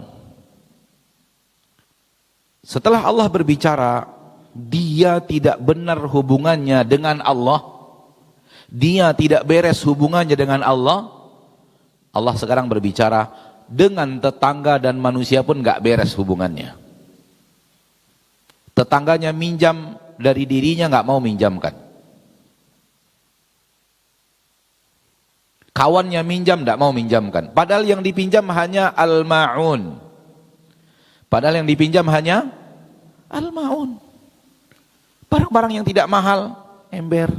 Setelah Allah berbicara, dia tidak benar hubungannya dengan Allah, dia tidak beres hubungannya dengan Allah, Allah sekarang berbicara dengan tetangga dan manusia pun gak beres hubungannya. Tetangganya minjam dari dirinya gak mau minjamkan. Kawannya minjam, tidak mau minjamkan. Padahal yang dipinjam hanya al-ma'un. Padahal yang dipinjam hanya al-ma'un. Barang-barang yang tidak mahal, ember.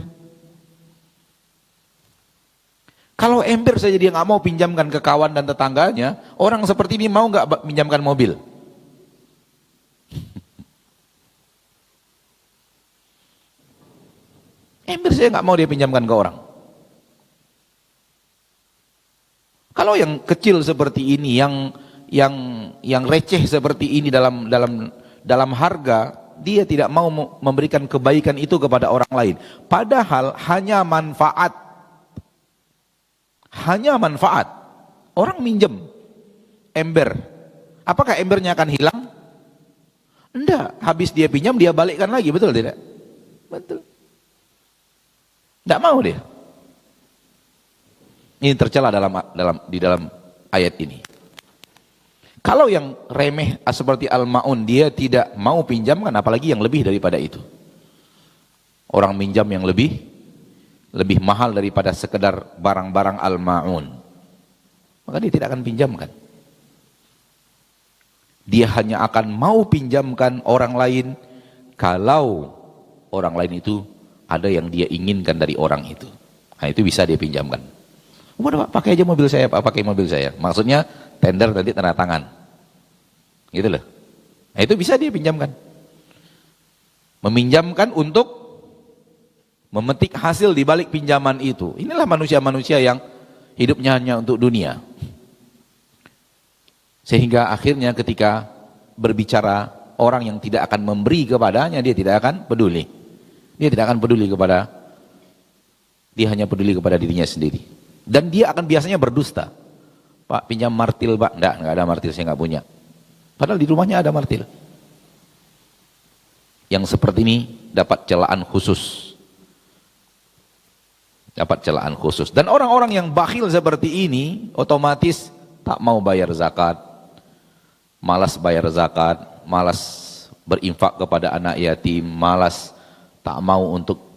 Kalau ember saja dia nggak mau pinjamkan ke kawan dan tetangganya, orang seperti ini mau nggak pinjamkan mobil? Ember saya nggak mau dia pinjamkan ke orang. Kalau yang kecil seperti ini, yang receh seperti ini dalam harga, dia tidak mau memberikan kebaikan itu kepada orang lain. Padahal hanya manfaat. Hanya manfaat. Orang minjem ember. Apakah embernya akan hilang? Enggak. Habis dia pinjam, dia balikkan lagi. Betul tidak? Betul. Tidak mau dia. Ini tercela di dalam ayat ini. Kalau yang remeh seperti al-ma'un, dia tidak mau pinjamkan, apalagi yang lebih daripada itu. Orang minjam yang lebih mahal daripada sekedar barang-barang al-ma'un, maka dia tidak akan pinjamkan. Dia hanya akan mau pinjamkan orang lain kalau orang lain itu ada yang dia inginkan dari orang itu. Nah, itu bisa dia pinjamkan. Udah Pak, pakai aja mobil saya, Pak, pakai mobil saya. Maksudnya tender nanti tanda tangan. Gitu loh. Nah, itu bisa dia pinjamkan. Meminjamkan untuk memetik hasil di balik pinjaman itu. Inilah manusia-manusia yang hidupnya hanya untuk dunia. Sehingga akhirnya ketika berbicara orang yang tidak akan memberi kepadanya, dia tidak akan peduli. Dia tidak akan peduli kepada, dia hanya peduli kepada dirinya sendiri. Dan dia akan biasanya berdusta. Pak, pinjam martil, Pak. Enggak ada martil, saya enggak punya. Padahal di rumahnya ada martil. Yang seperti ini dapat celaan khusus. Dapat celaan khusus. Dan orang-orang yang bakhil seperti ini otomatis tak mau bayar zakat, malas bayar zakat, malas berinfak kepada anak yatim, malas tak mau untuk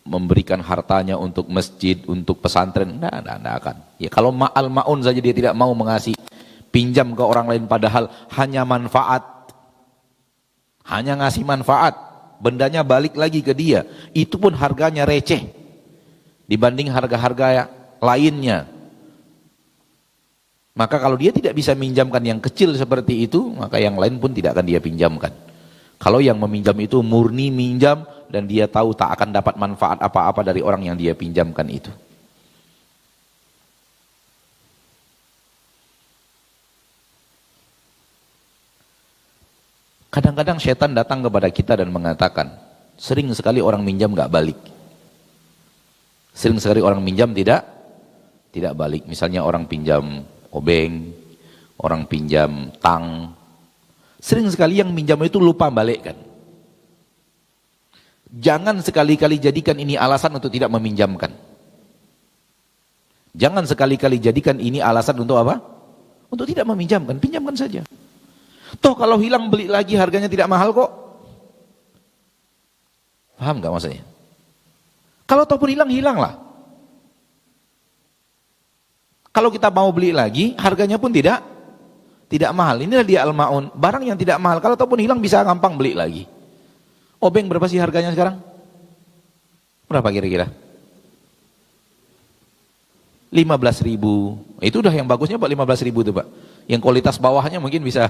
memberikan hartanya untuk masjid, untuk pesantren. Tidak akan. Ya, kalau al-ma'un saja dia tidak mau mengasih pinjam ke orang lain, padahal hanya manfaat, hanya ngasih manfaat, bendanya balik lagi ke dia, itu pun harganya receh dibanding harga-harga lainnya. Maka kalau dia tidak bisa minjamkan yang kecil seperti itu, maka yang lain pun tidak akan dia pinjamkan. Kalau yang meminjam itu murni minjam dan dia tahu tak akan dapat manfaat apa-apa dari orang yang dia pinjamkan itu. Kadang-kadang setan datang kepada kita dan mengatakan, sering sekali orang minjam gak balik. Sering sekali orang minjam tidak balik. Misalnya orang pinjam obeng, orang pinjam tang. Sering sekali yang minjam itu lupa balikkan. Jangan sekali-kali jadikan ini alasan untuk tidak meminjamkan. Jangan sekali-kali jadikan ini alasan untuk apa? Untuk tidak meminjamkan, pinjamkan saja. Toh kalau hilang beli lagi, harganya tidak mahal kok. Paham gak maksudnya? Kalau toh pun hilang, hilanglah. Kalau kita mau beli lagi, harganya pun tidak mahal. Inilah dia al-ma'un, barang yang tidak mahal. Kalau toh pun hilang bisa gampang beli lagi. Obeng berapa sih harganya sekarang? Berapa kira-kira? 15.000. Itu udah yang bagusnya Pak, 15.000 itu Pak. Yang kualitas bawahnya mungkin bisa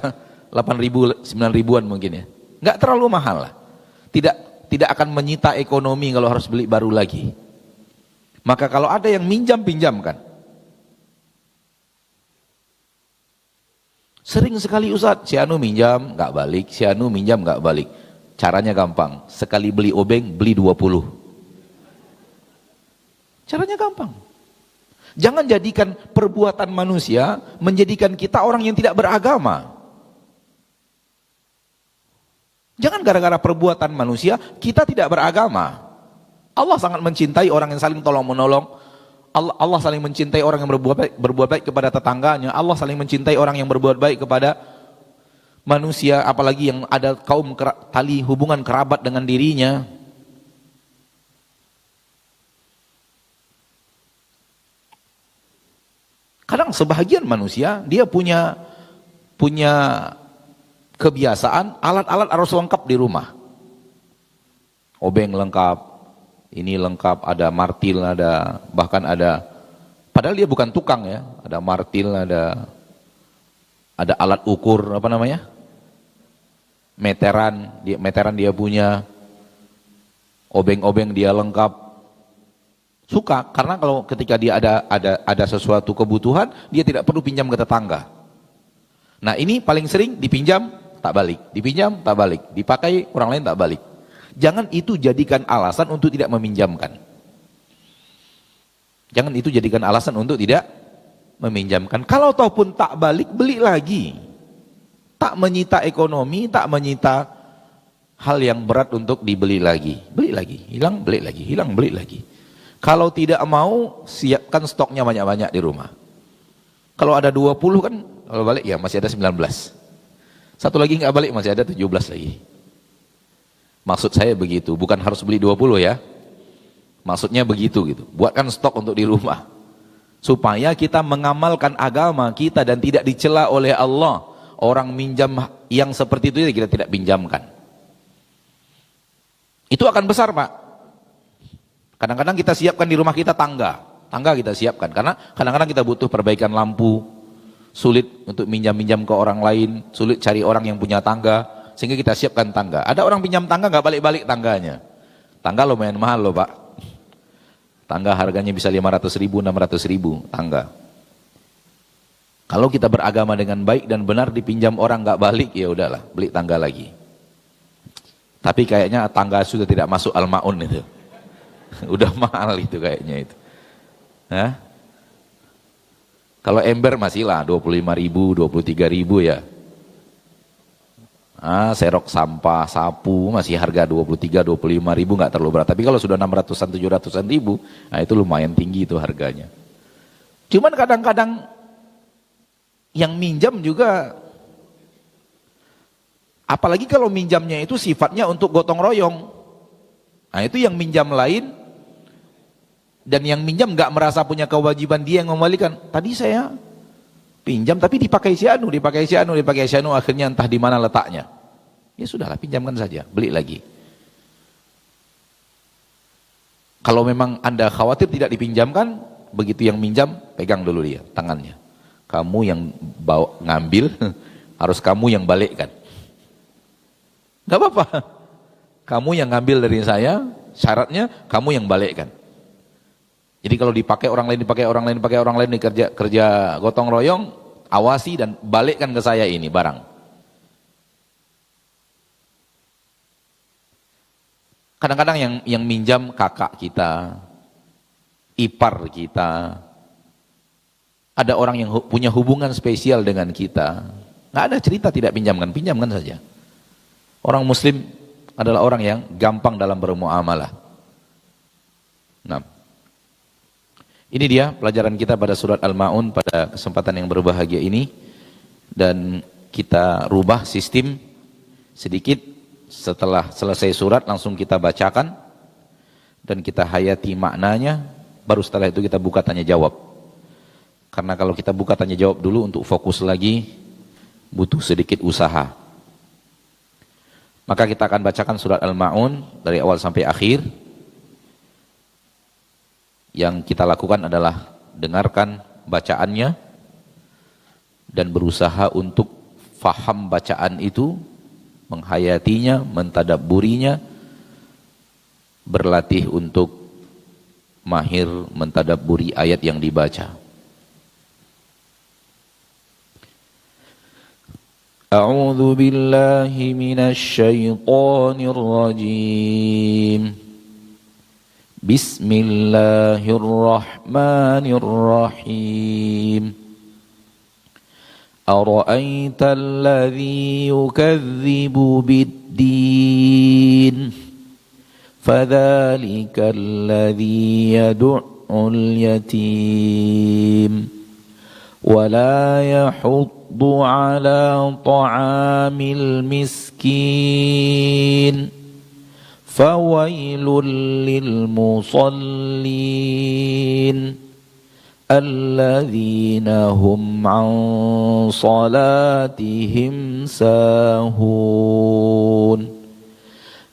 8.000, 9.000-an mungkin ya. Enggak terlalu mahal lah. Tidak akan menyita ekonomi kalau harus beli baru lagi. Maka kalau ada yang minjam, pinjamkan. Sering sekali Ustaz, si Anu minjam enggak balik, si Anu minjam enggak balik. Caranya gampang, sekali beli obeng, beli 20. Caranya gampang. Jangan jadikan perbuatan manusia menjadikan kita orang yang tidak beragama. Jangan gara-gara perbuatan manusia kita tidak beragama. Allah sangat mencintai orang yang saling tolong menolong. Allah saling mencintai orang yang berbuat baik kepada tetangganya. Allah saling mencintai orang yang berbuat baik kepada manusia, apalagi yang ada kaum tali hubungan kerabat dengan dirinya. Kadang sebahagian manusia dia punya kebiasaan alat-alat harus lengkap di rumah. Obeng lengkap, ini lengkap, ada martil, ada bahkan ada, padahal dia bukan tukang ya, ada martil, ada alat ukur apa namanya, meteran dia punya, obeng-obeng dia lengkap. Suka karena kalau ketika dia ada sesuatu kebutuhan, dia tidak perlu pinjam ke tetangga. Nah ini paling sering dipinjam tak balik, dipinjam tak balik, dipakai orang lain tak balik. Jangan itu jadikan alasan untuk tidak meminjamkan. Jangan itu jadikan alasan untuk tidak meminjamkan. Kalau ataupun tak balik, beli lagi. Tak menyita ekonomi, tak menyita hal yang berat untuk dibeli lagi. Beli lagi, hilang beli lagi, hilang beli lagi. Kalau tidak mau, siapkan stoknya banyak-banyak di rumah. Kalau ada 20 kan, kalau balik ya masih ada 19. Satu lagi nggak balik masih ada 17 lagi. Maksud saya begitu, bukan harus beli 20 ya. Maksudnya begitu gitu. Buatkan stok untuk di rumah. Supaya kita mengamalkan agama kita dan tidak dicela oleh Allah. Orang minjam yang seperti itu kita tidak pinjamkan. Itu akan besar, Pak. Kadang-kadang kita siapkan di rumah kita tangga kita siapkan. Karena kadang-kadang kita butuh perbaikan lampu. Sulit untuk minjam-minjam ke orang lain. Sulit cari orang yang punya tangga. Sehingga kita siapkan tangga. Ada orang pinjam tangga nggak balik-balik tangganya. Tangga lumayan mahal loh Pak. Tangga harganya bisa 500 ribu, 600 ribu tangga. Kalau kita beragama dengan baik dan benar dipinjam orang nggak balik, ya udahlah beli tangga lagi. Tapi kayaknya tangga sudah tidak masuk al-ma'un itu. Udah mahal itu kayaknya itu. Hah? Kalau ember masih lah 25 ribu, 23 ribu ya. Serok sampah, sapu masih harga 23, 25 ribu nggak terlalu berat. Tapi kalau sudah 600-an, 700-an ribu, nah itu lumayan tinggi itu harganya. Cuman kadang-kadang yang minjam juga, apalagi kalau minjamnya itu sifatnya untuk gotong royong. Nah itu yang minjam lain, dan yang minjam nggak merasa punya kewajiban dia yang mengembalikan. Tadi saya pinjam tapi dipakai si anu, akhirnya entah di mana letaknya. Ya sudahlah, pinjamkan saja, beli lagi. Kalau memang Anda khawatir tidak dipinjamkan, begitu yang minjam, pegang dulu dia tangannya. Kamu yang bawa ngambil, harus kamu yang balikkan. Gak apa-apa. Kamu yang ngambil dari saya, syaratnya kamu yang balikkan. Jadi kalau dipakai orang lain, kerja gotong royong, awasi dan balikkan ke saya ini barang. Kadang-kadang yang minjam kakak kita, ipar kita, ada orang yang punya hubungan spesial dengan kita. Nggak ada cerita tidak pinjamkan saja. Orang Muslim adalah orang yang gampang dalam bermuamalah. Nah, ini dia pelajaran kita pada surat Al-Ma'un pada kesempatan yang berbahagia ini. Dan kita rubah sistem sedikit. Setelah selesai surat langsung kita bacakan. Dan kita hayati maknanya. Baru setelah itu kita buka tanya jawab. Karena kalau kita buka tanya jawab dulu untuk fokus lagi, butuh sedikit usaha. Maka kita akan bacakan surat Al-Ma'un dari awal sampai akhir. Yang kita lakukan adalah dengarkan bacaannya dan berusaha untuk faham bacaan itu, menghayatinya, mentadabburinya, berlatih untuk mahir mentadabburi ayat yang dibaca. A'udzu billahi minasy syaithanir rajim. Bismillahirrahmanirrahim. Ara'aita alladhi yukadzibu bid-din fadzalika alladhi yad'ul yatim wa la yahuddu 'ala ta'amil miskin. فويل للمصلين alladzina hum an salatihim sahun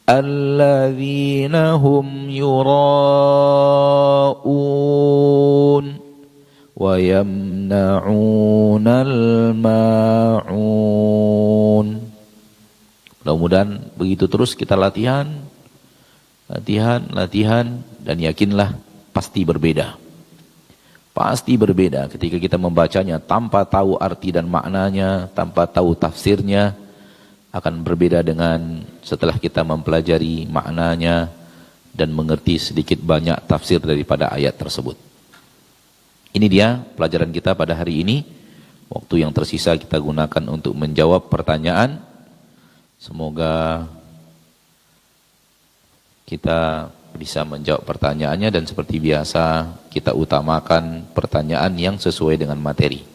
alladzina hum yura'un wa yamna'unal ma'un. Mudah-mudahan begitu terus kita latihan, dan yakinlah pasti berbeda. Pasti berbeda ketika kita membacanya tanpa tahu arti dan maknanya, tanpa tahu tafsirnya, akan berbeda dengan setelah kita mempelajari maknanya dan mengerti sedikit banyak tafsir daripada ayat tersebut. Ini dia pelajaran kita pada hari ini. Waktu yang tersisa kita gunakan untuk menjawab pertanyaan. Semoga kita bisa menjawab pertanyaannya, dan seperti biasa kita utamakan pertanyaan yang sesuai dengan materi.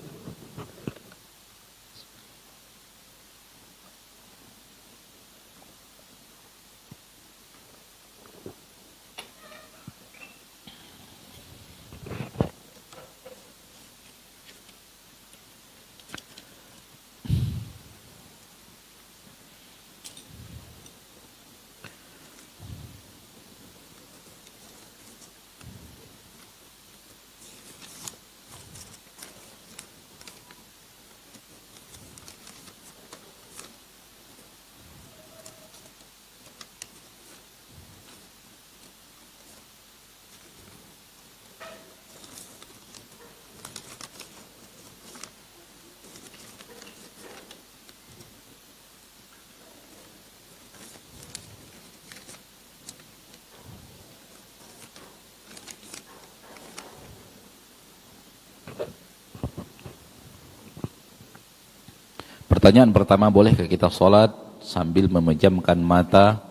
Pertanyaan pertama, bolehkah kita sholat sambil memejamkan mata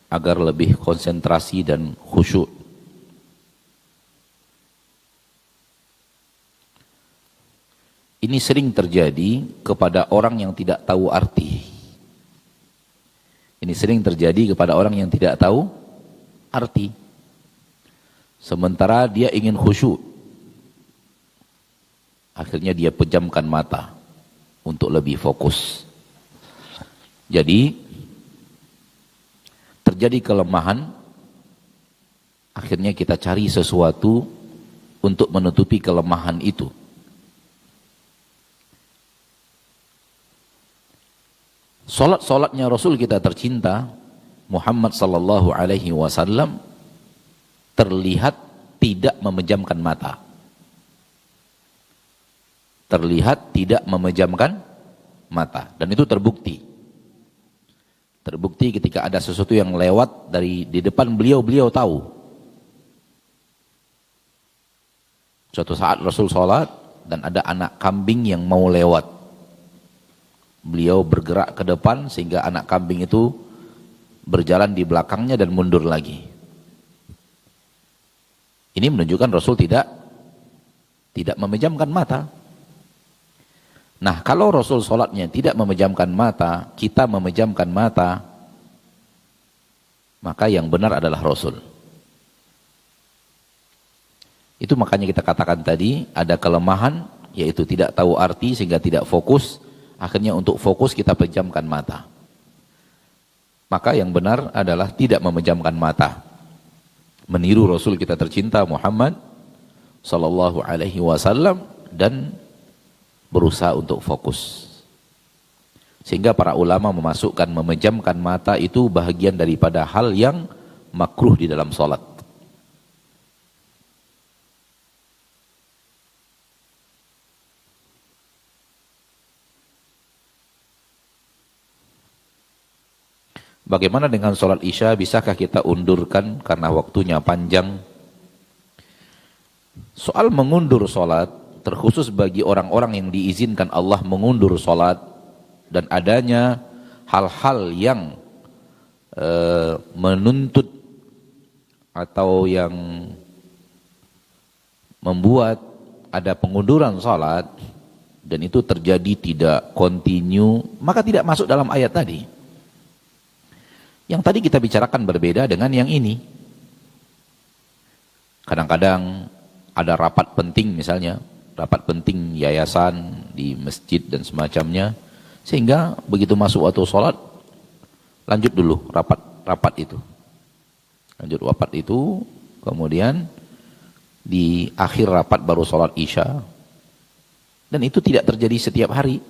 agar lebih konsentrasi dan khusyuk? Ini sering terjadi kepada orang yang tidak tahu arti. Ini sering terjadi kepada orang yang tidak tahu arti. Sementara dia ingin khusyuk, akhirnya dia pejamkan mata untuk lebih fokus. Jadi terjadi kelemahan, akhirnya kita cari sesuatu untuk menutupi kelemahan itu. Salat-salatnya Rasul kita tercinta Muhammad sallallahu alaihi wasallam terlihat tidak memejamkan mata. Terlihat tidak memejamkan mata, dan itu terbukti. Terbukti ketika ada sesuatu yang lewat di depan beliau, beliau tahu. Suatu saat Rasul sholat dan ada anak kambing yang mau lewat. Beliau bergerak ke depan sehingga anak kambing itu berjalan di belakangnya dan mundur lagi. Ini menunjukkan Rasul tidak memejamkan mata. Nah, kalau Rasul sholatnya tidak memejamkan mata, kita memejamkan mata, maka yang benar adalah Rasul. Itu makanya kita katakan tadi, ada kelemahan, yaitu tidak tahu arti sehingga tidak fokus, akhirnya untuk fokus kita pejamkan mata. Maka yang benar adalah tidak memejamkan mata. Meniru Rasul kita tercinta Muhammad sallallahu alaihi wasallam dan berusaha untuk fokus. Sehingga para ulama memasukkan memejamkan mata itu bahagian daripada hal yang makruh di dalam sholat. Bagaimana dengan sholat isya? Bisakah kita undurkan karena waktunya panjang? Soal mengundur sholat terkhusus bagi orang-orang yang diizinkan Allah mengundur sholat dan adanya hal-hal yang menuntut atau yang membuat ada pengunduran sholat dan itu terjadi tidak kontinu, maka tidak masuk dalam ayat tadi. Yang tadi kita bicarakan berbeda dengan yang ini. Kadang-kadang ada rapat penting misalnya, rapat penting yayasan di masjid dan semacamnya, sehingga begitu masuk waktu sholat lanjut dulu rapat itu, lanjut rapat itu, kemudian di akhir rapat baru sholat isya. Dan itu tidak terjadi setiap hari,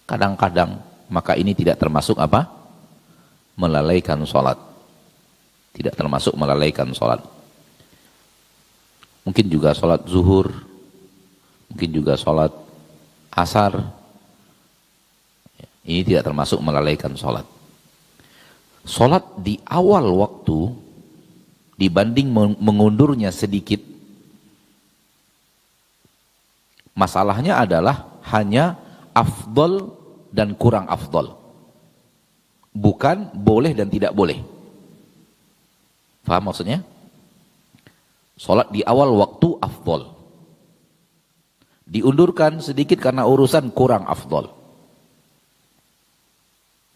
kadang-kadang. Maka ini tidak termasuk apa? Melalaikan sholat. Tidak termasuk melalaikan sholat. Mungkin juga sholat zuhur, mungkin juga sholat asar. Ini tidak termasuk melalaikan sholat. Sholat di awal waktu dibanding mengundurnya sedikit, masalahnya adalah hanya afdol dan kurang afdol, bukan boleh dan tidak boleh. Faham maksudnya? Sholat di awal waktu afdol, diundurkan sedikit karena urusan kurang afdol.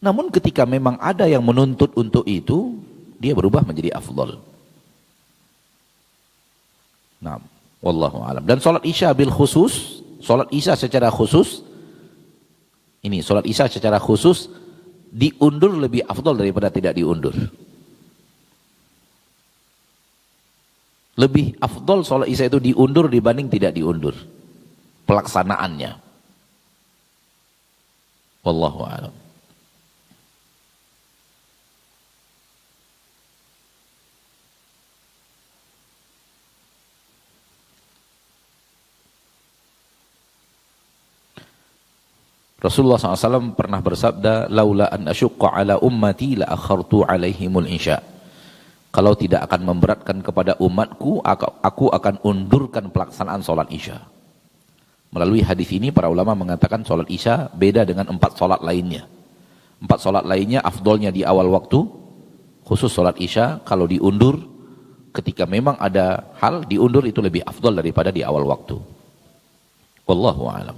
Namun ketika memang ada yang menuntut untuk itu, dia berubah menjadi afdol. Nah, wallahu alam. Dan sholat isya bil khusus, sholat isya secara khusus, ini sholat isya secara khusus diundur lebih afdol daripada tidak diundur. Lebih afdol sholat isya itu diundur dibanding tidak diundur pelaksanaannya. Wallahu a'lam. Rasulullah SAW pernah bersabda, laula an asyukka ala ummati la akhartu alaihimul isya. Kalau tidak akan memberatkan kepada umatku, aku akan undurkan pelaksanaan sholat isya. Melalui hadis ini para ulama mengatakan sholat isya beda dengan 4 sholat lainnya. 4 sholat lainnya afdolnya di awal waktu, khusus sholat isya kalau diundur, ketika memang ada hal diundur itu lebih afdol daripada di awal waktu. Wallahu a'lam.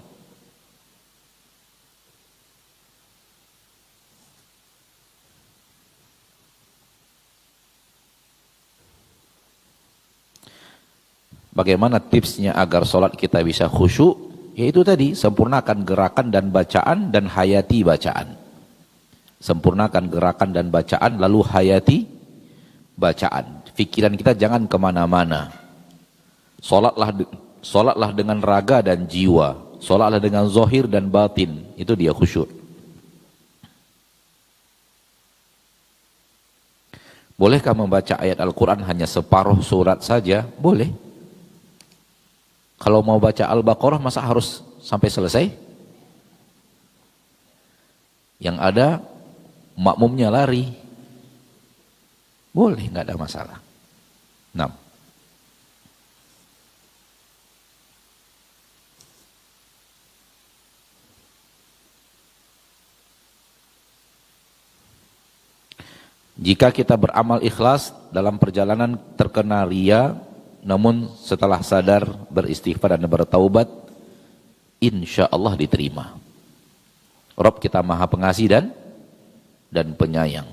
Bagaimana tipsnya agar sholat kita bisa khusyuk? Yaitu tadi, sempurnakan gerakan dan bacaan dan hayati bacaan. Sempurnakan gerakan dan bacaan lalu hayati bacaan. Pikiran kita jangan kemana-mana. Sholatlah dengan raga dan jiwa. Sholatlah dengan zahir dan batin. Itu dia khusyuk. Bolehkah membaca ayat Al-Quran hanya separuh surat saja? Boleh. Kalau mau baca Al-Baqarah masa harus sampai selesai? Yang ada makmumnya lari. Boleh, nggak ada masalah. 6. Jika kita beramal ikhlas dalam perjalanan terkena riya, namun setelah sadar, beristighfar dan bertaubat, insya Allah diterima. Rabb kita maha pengasih dan penyayang.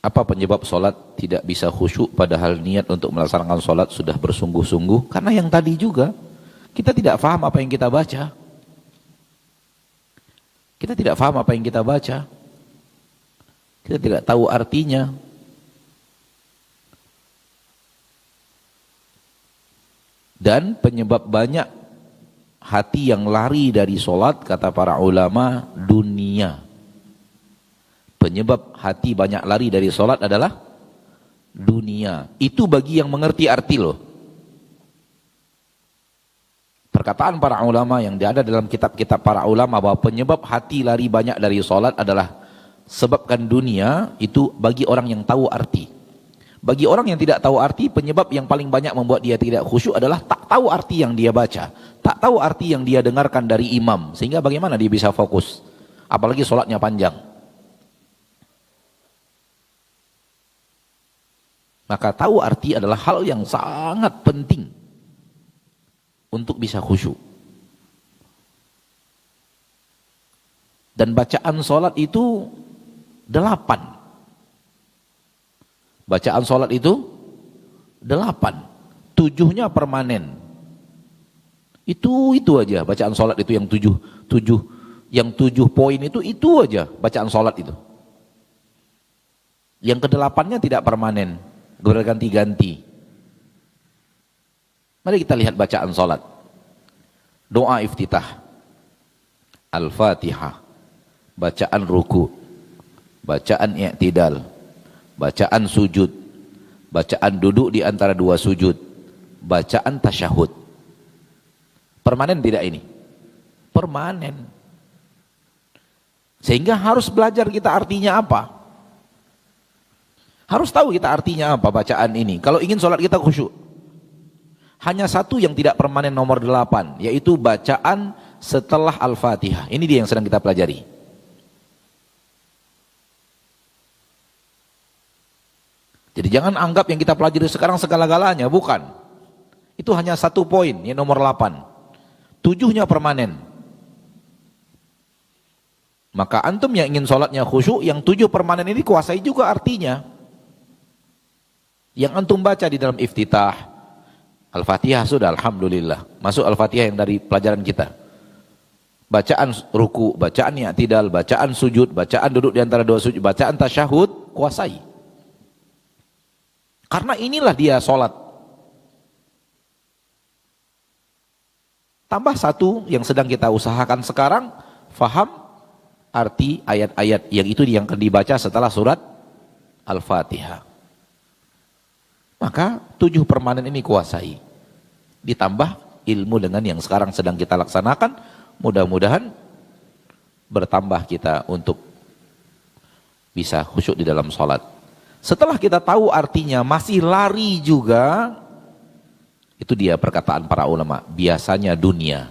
Apa penyebab sholat tidak bisa khusyuk padahal niat untuk melaksanakan sholat sudah bersungguh-sungguh? Karena yang tadi juga, kita tidak paham apa yang kita baca. Kita tidak paham apa yang kita baca. Kita tidak tahu artinya. Dan penyebab banyak hati yang lari dari sholat, kata para ulama, dunia. Penyebab hati banyak lari dari sholat adalah dunia. Itu bagi yang mengerti arti loh. Perkataan para ulama yang ada dalam kitab-kitab para ulama bahwa penyebab hati lari banyak dari sholat adalah sebabkan dunia, itu bagi orang yang tahu arti. Bagi orang yang tidak tahu arti, penyebab yang paling banyak membuat dia tidak khusyuk adalah tak tahu arti yang dia baca, tak tahu arti yang dia dengarkan dari imam, sehingga bagaimana dia bisa fokus, apalagi sholatnya panjang. Maka tahu arti adalah hal yang sangat penting untuk bisa khusyuk. Dan Dan bacaan sholat itu 8. Bacaan sholat itu 8. 7-nya permanen. Itu aja bacaan sholat itu yang 7 poin itu aja bacaan sholat itu. Yang ke-8-nya tidak permanen, berganti-ganti. Mari kita lihat bacaan sholat. Doa iftitah, Al-Fatihah, bacaan ruku, bacaan i'tidal, bacaan sujud, bacaan duduk di antara 2 sujud, bacaan tasyahud. Permanen tidak ini? Permanen. Sehingga harus belajar kita artinya apa. Harus tahu kita artinya apa bacaan ini. Kalau ingin sholat kita khusyuk. Hanya satu yang tidak permanen nomor 8. Yaitu bacaan setelah Al-Fatihah. Ini dia yang sedang kita pelajari. Jadi jangan anggap yang kita pelajari sekarang segala-galanya. Bukan. Itu hanya 1 poin. Yang nomor 8. 7-nya permanen. Maka antum yang ingin sholatnya khusyuk, yang 7 permanen ini kuasai juga artinya. Yang antum baca di dalam iftitah, Al-Fatihah sudah, Alhamdulillah. Masuk Al-Fatihah yang dari pelajaran kita. Bacaan ruku, bacaan i'tidal, bacaan sujud, bacaan duduk di antara 2 sujud, bacaan tasyahud, kuasai. Karena inilah dia sholat. Tambah 1 yang sedang kita usahakan sekarang, faham arti ayat-ayat yang itu yang akan dibaca setelah surat Al-Fatihah. Maka 7 permanen ini kuasai. Ditambah ilmu dengan yang sekarang sedang kita laksanakan, mudah-mudahan bertambah kita untuk bisa khusyuk di dalam sholat. Setelah kita tahu artinya masih lari juga, itu dia perkataan para ulama, biasanya dunia.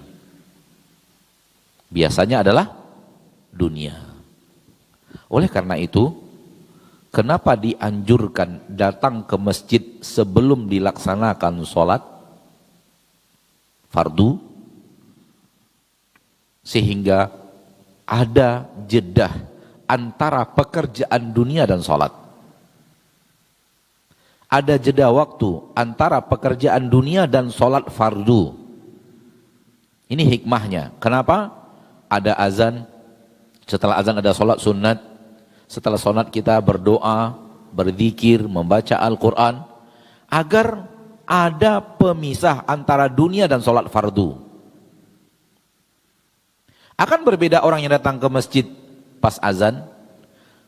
Biasanya adalah dunia. Oleh karena itu, kenapa dianjurkan datang ke masjid sebelum dilaksanakan sholat fardu? Sehingga ada jedah antara pekerjaan dunia dan sholat. Ada jeda waktu antara pekerjaan dunia dan sholat fardu. Ini hikmahnya. Kenapa? Ada azan, setelah azan ada sholat sunat, setelah sholat kita berdoa, berzikir, membaca Al-Quran, agar ada pemisah antara dunia dan sholat fardu. Akan berbeda orang yang datang ke masjid pas azan,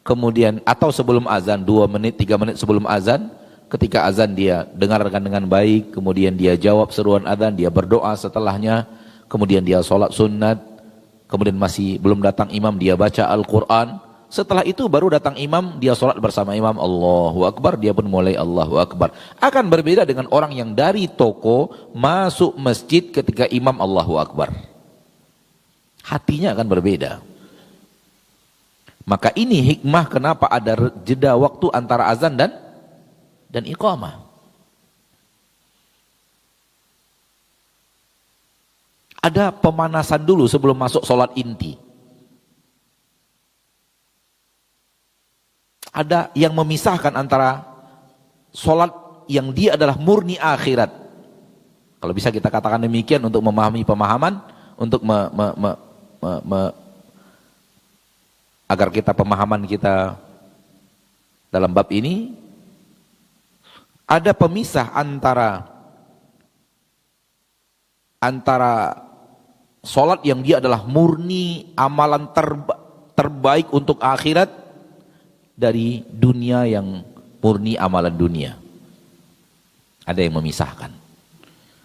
kemudian atau sebelum azan, 2 menit, 3 menit sebelum azan, ketika azan dia dengarkan dengan baik, kemudian dia jawab seruan azan, dia berdoa setelahnya, kemudian dia sholat sunat, kemudian masih belum datang imam, dia baca Al-Quran. Setelah itu baru datang imam, dia sholat bersama imam, Allahu Akbar, dia pun mulai Allahu Akbar. Akan berbeda dengan orang yang dari toko masuk masjid ketika imam Allahu Akbar. Hatinya akan berbeda. Maka ini hikmah kenapa ada jeda waktu antara azan dan iqamah. Ada pemanasan dulu sebelum masuk sholat inti. Ada yang memisahkan antara sholat yang dia adalah murni akhirat. Kalau bisa kita katakan demikian untuk memahami pemahaman, untuk agar kita pemahaman kita dalam bab ini, ada pemisah antara sholat yang dia adalah murni amalan terbaik untuk akhirat dari dunia yang murni amalan dunia. Ada yang memisahkan.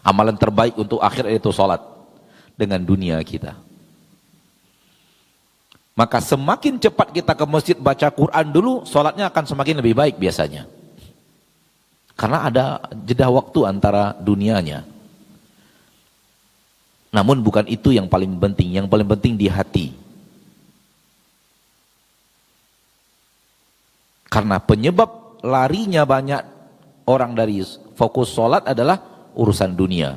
Amalan terbaik untuk akhirat itu sholat dengan dunia kita. Maka semakin cepat kita ke masjid baca Quran dulu, sholatnya akan semakin lebih baik biasanya. Karena ada jeda waktu antara dunianya. Namun bukan itu yang paling penting. Yang paling penting di hati. Karena penyebab larinya banyak orang dari fokus sholat adalah urusan dunia.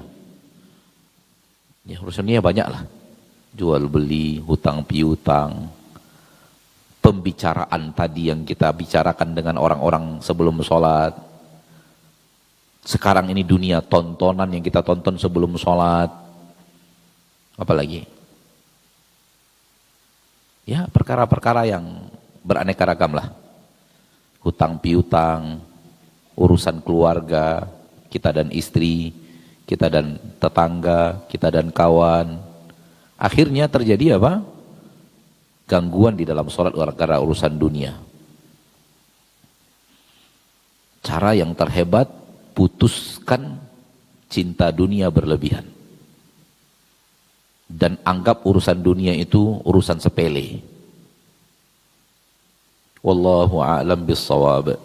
Ya, urusan dunia banyak lah. Jual beli, hutang piutang, pembicaraan tadi yang kita bicarakan dengan orang-orang sebelum sholat. Sekarang ini dunia tontonan yang kita tonton sebelum sholat. Apalagi? Ya perkara-perkara yang beraneka ragam lah. Hutang piutang, urusan keluarga, kita dan istri, kita dan tetangga, kita dan kawan. Akhirnya terjadi apa? Gangguan di dalam sholat karena urusan dunia. Cara yang terhebat, putuskan cinta dunia berlebihan. Dan anggap urusan dunia itu urusan sepele. Wallahu a'lam bis-shawab.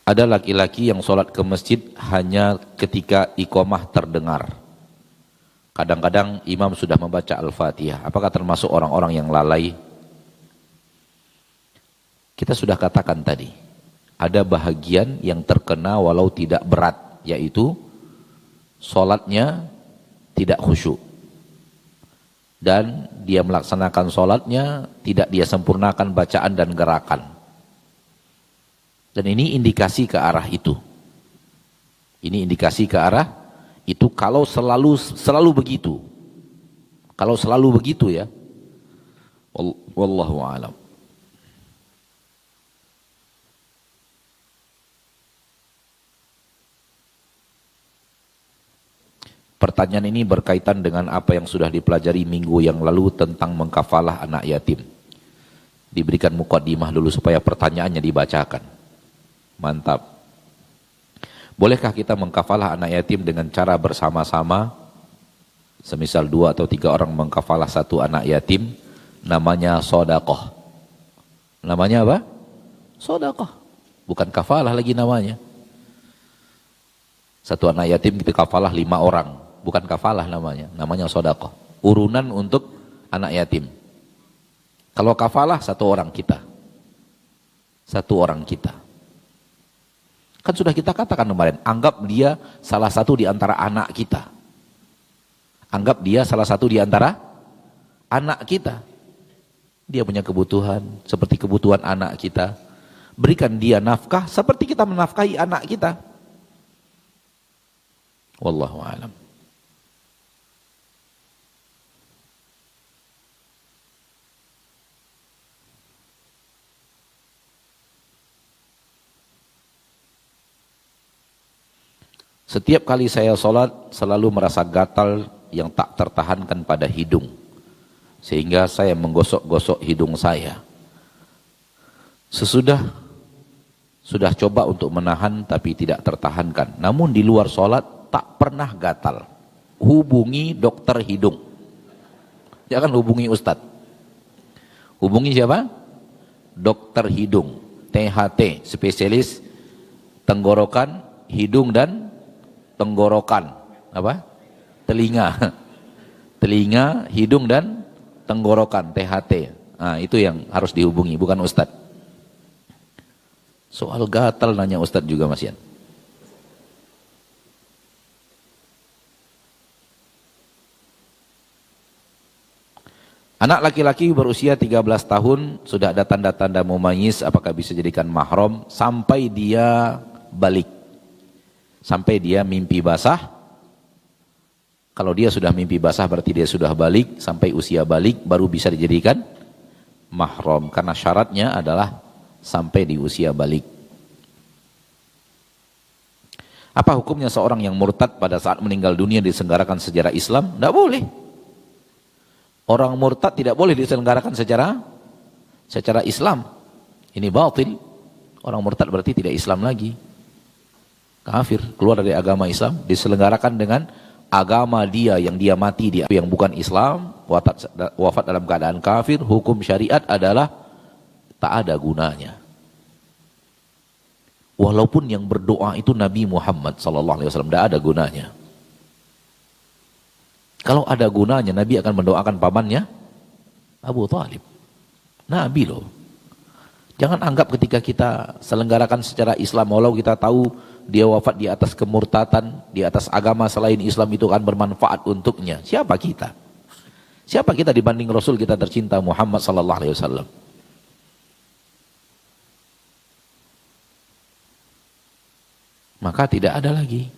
Ada laki-laki yang sholat ke masjid hanya ketika iqamah terdengar. Kadang-kadang imam sudah membaca Al-Fatihah. Apakah termasuk orang-orang yang lalai? Kita sudah katakan tadi, ada bahagian yang terkena walau tidak berat, yaitu sholatnya tidak khusyuk. Dan dia melaksanakan sholatnya, tidak dia sempurnakan bacaan dan gerakan. Dan ini indikasi ke arah itu. Ini indikasi ke arah itu kalau selalu begitu. Kalau selalu begitu ya. Wallahu a'lam. Pertanyaan ini berkaitan dengan apa yang sudah dipelajari minggu yang lalu tentang mengkafalah anak yatim. Diberikan muqaddimah dulu supaya pertanyaannya dibacakan. Mantap. Bolehkah kita mengkafalah anak yatim dengan cara bersama-sama? Semisal 2 atau 3 orang mengkafalah satu anak yatim, namanya shadaqah. Namanya apa? Shadaqah. Bukan kafalah lagi namanya. Satu anak yatim kita kafalah 5 orang. Bukan kafalah namanya shadaqah. Urunan untuk anak yatim. Kalau kafalah 1 orang kita. 1 orang kita. Kan sudah kita katakan kemarin, anggap dia salah satu di antara anak kita. Anggap dia salah satu di antara anak kita. Dia punya kebutuhan seperti kebutuhan anak kita. Berikan dia nafkah seperti kita menafkahi anak kita. Wallahu a'lam. Setiap kali saya sholat selalu merasa gatal yang tak tertahankan pada hidung. Sehingga saya menggosok-gosok hidung saya. Sudah coba untuk menahan tapi tidak tertahankan. Namun di luar sholat tak pernah gatal. Hubungi dokter hidung. Jangan hubungi ustadz. Hubungi siapa? Dokter hidung. THT, spesialis tenggorokan, hidung dan tenggorokan. Apa? Telinga. Telinga, hidung dan tenggorokan, THT. Nah, itu yang harus dihubungi, bukan ustadz. Soal gatal nanya ustadz juga Mas Yan. Anak laki-laki berusia 13 tahun sudah ada tanda-tanda mumayyiz, apakah bisa jadikan mahram sampai dia balik? Sampai dia mimpi basah. Kalau dia sudah mimpi basah berarti dia sudah balik. Sampai usia balik baru bisa dijadikan mahram. Karena syaratnya adalah sampai di usia balik. Apa hukumnya seorang yang murtad pada saat meninggal dunia diselenggarakan secara Islam? Tidak boleh. Orang murtad tidak boleh diselenggarakan secara Islam. Ini batil. Orang murtad berarti tidak Islam lagi. Kafir, keluar dari agama Islam, diselenggarakan dengan agama dia yang dia mati dia yang bukan Islam, wafat dalam keadaan kafir, hukum syariat adalah tak ada gunanya. Walaupun yang berdoa itu Nabi Muhammad SAW, tidak ada gunanya. Kalau ada gunanya, Nabi akan mendoakan pamannya Abu Thalib. Nabi loh. Jangan anggap ketika kita selenggarakan secara Islam, walau kita tahu dia wafat di atas kemurtatan, di atas agama selain Islam itu akan bermanfaat untuknya. Siapa kita? Siapa kita dibanding Rasul kita tercinta Muhammad sallallahu alaihi wasallam? Maka tidak ada lagi.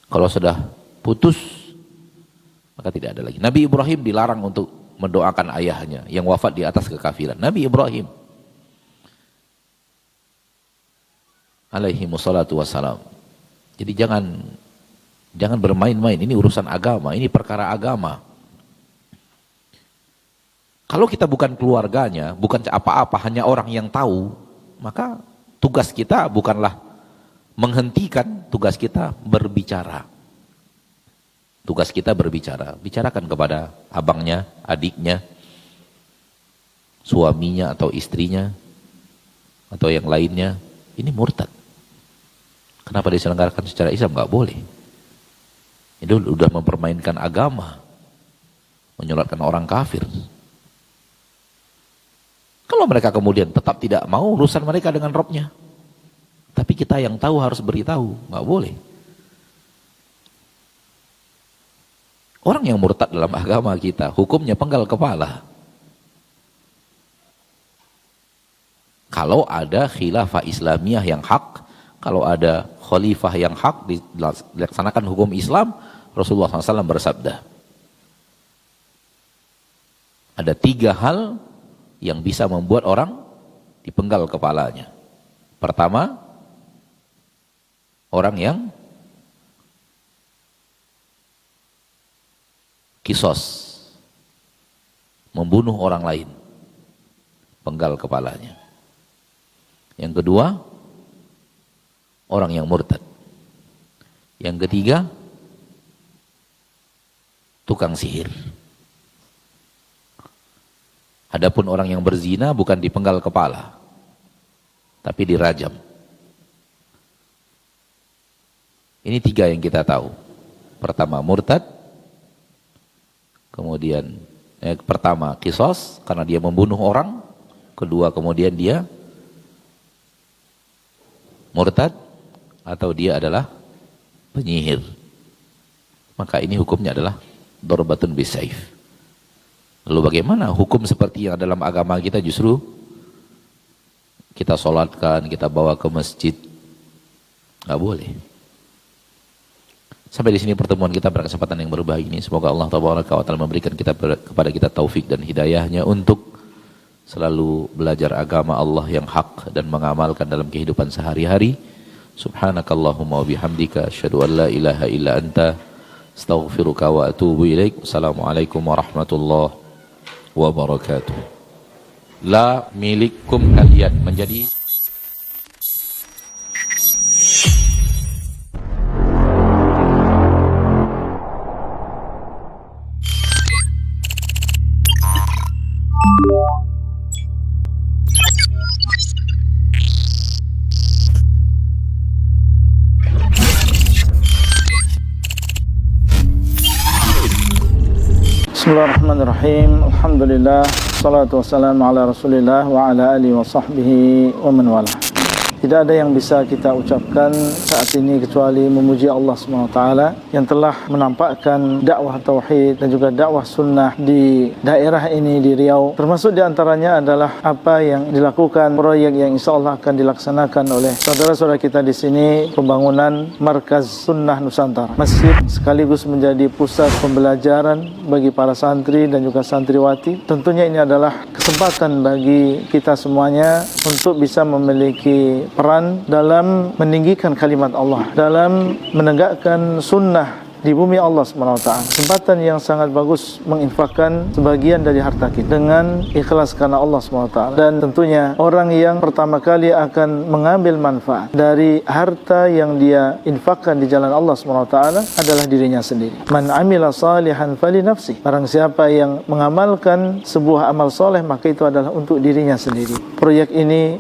Kalau sudah putus, maka tidak ada lagi. Nabi Ibrahim dilarang untuk mendoakan ayahnya yang wafat di atas kekafiran. Nabi Ibrahim alaihi wassalatu wassalam. Jadi jangan bermain-main, ini urusan agama, ini perkara agama. Kalau kita bukan keluarganya, bukan apa-apa, hanya orang yang tahu, maka tugas kita bukanlah menghentikan, tugas kita berbicara. Tugas kita berbicara, bicarakan kepada abangnya, adiknya, suaminya atau istrinya, atau yang lainnya, ini murtad. Kenapa diselenggarakan secara Islam? Nggak boleh. Itu udah mempermainkan agama, menyolatkan orang kafir. Kalau mereka kemudian tetap tidak mau, urusan mereka dengan Robnya. Tapi kita yang tahu harus beritahu, nggak boleh. Orang yang murtad dalam agama kita, hukumnya penggal kepala. Kalau ada khilafah Islamiyah yang hak, kalau ada khalifah yang hak dilaksanakan hukum Islam, Rasulullah SAW bersabda, ada 3 hal yang bisa membuat orang dipenggal kepalanya. Pertama, orang yang kisos, membunuh orang lain, penggal kepalanya. Yang kedua, orang yang murtad. Yang ketiga, tukang sihir. Adapun orang yang berzina bukan dipenggal kepala, tapi dirajam. Ini 3 yang kita tahu. Pertama murtad, kemudian pertama kisos karena dia membunuh orang, kedua kemudian dia murtad atau dia adalah penyihir. Maka ini hukumnya adalah dorbatun bisaif. Lalu bagaimana hukum seperti yang dalam agama kita justru kita sholatkan, kita bawa ke masjid? Nggak boleh. Sampai di sini pertemuan kita pada kesempatan yang berbahagia ini. Semoga Allah Taala memberikan kepada kita taufik dan hidayahnya untuk selalu belajar agama Allah yang hak dan mengamalkan dalam kehidupan sehari-hari. Subhanakallahumma wa bihamdika asyhadu an la ilaha illa anta astaghfiruka wa atubu ilaik. Assalamualaikum warahmatullahi wabarakatuh. La milikkum kalian menjadi Bismillahirrahmanirrahim. Alhamdulillah. Salatu wassalamu ala Rasulillah wa ala alihi wa sahbihi wa man wala. Tidak ada yang bisa kita ucapkan saat ini kecuali memuji Allah SWT yang telah menampakkan dakwah tauhid dan juga dakwah sunnah di daerah ini di Riau. Termasuk di antaranya adalah apa yang dilakukan, proyek yang insya Allah akan dilaksanakan oleh saudara-saudara kita di sini, pembangunan Markaz Sunnah Nusantara. Masjid sekaligus menjadi pusat pembelajaran bagi para santri dan juga santriwati. Tentunya ini adalah kesempatan bagi kita semuanya untuk bisa memiliki peran dalam meninggikan kalimat Allah, dalam menegakkan sunnah di bumi Allah SWT. Kesempatan yang sangat bagus menginfakkan sebagian dari harta kita dengan ikhlas karena Allah SWT. Dan tentunya orang yang pertama kali akan mengambil manfaat dari harta yang dia infakkan di jalan Allah SWT adalah dirinya sendiri. Man amila salihan fali nafsi. Barang siapa yang mengamalkan sebuah amal soleh, maka itu adalah untuk dirinya sendiri. Proyek ini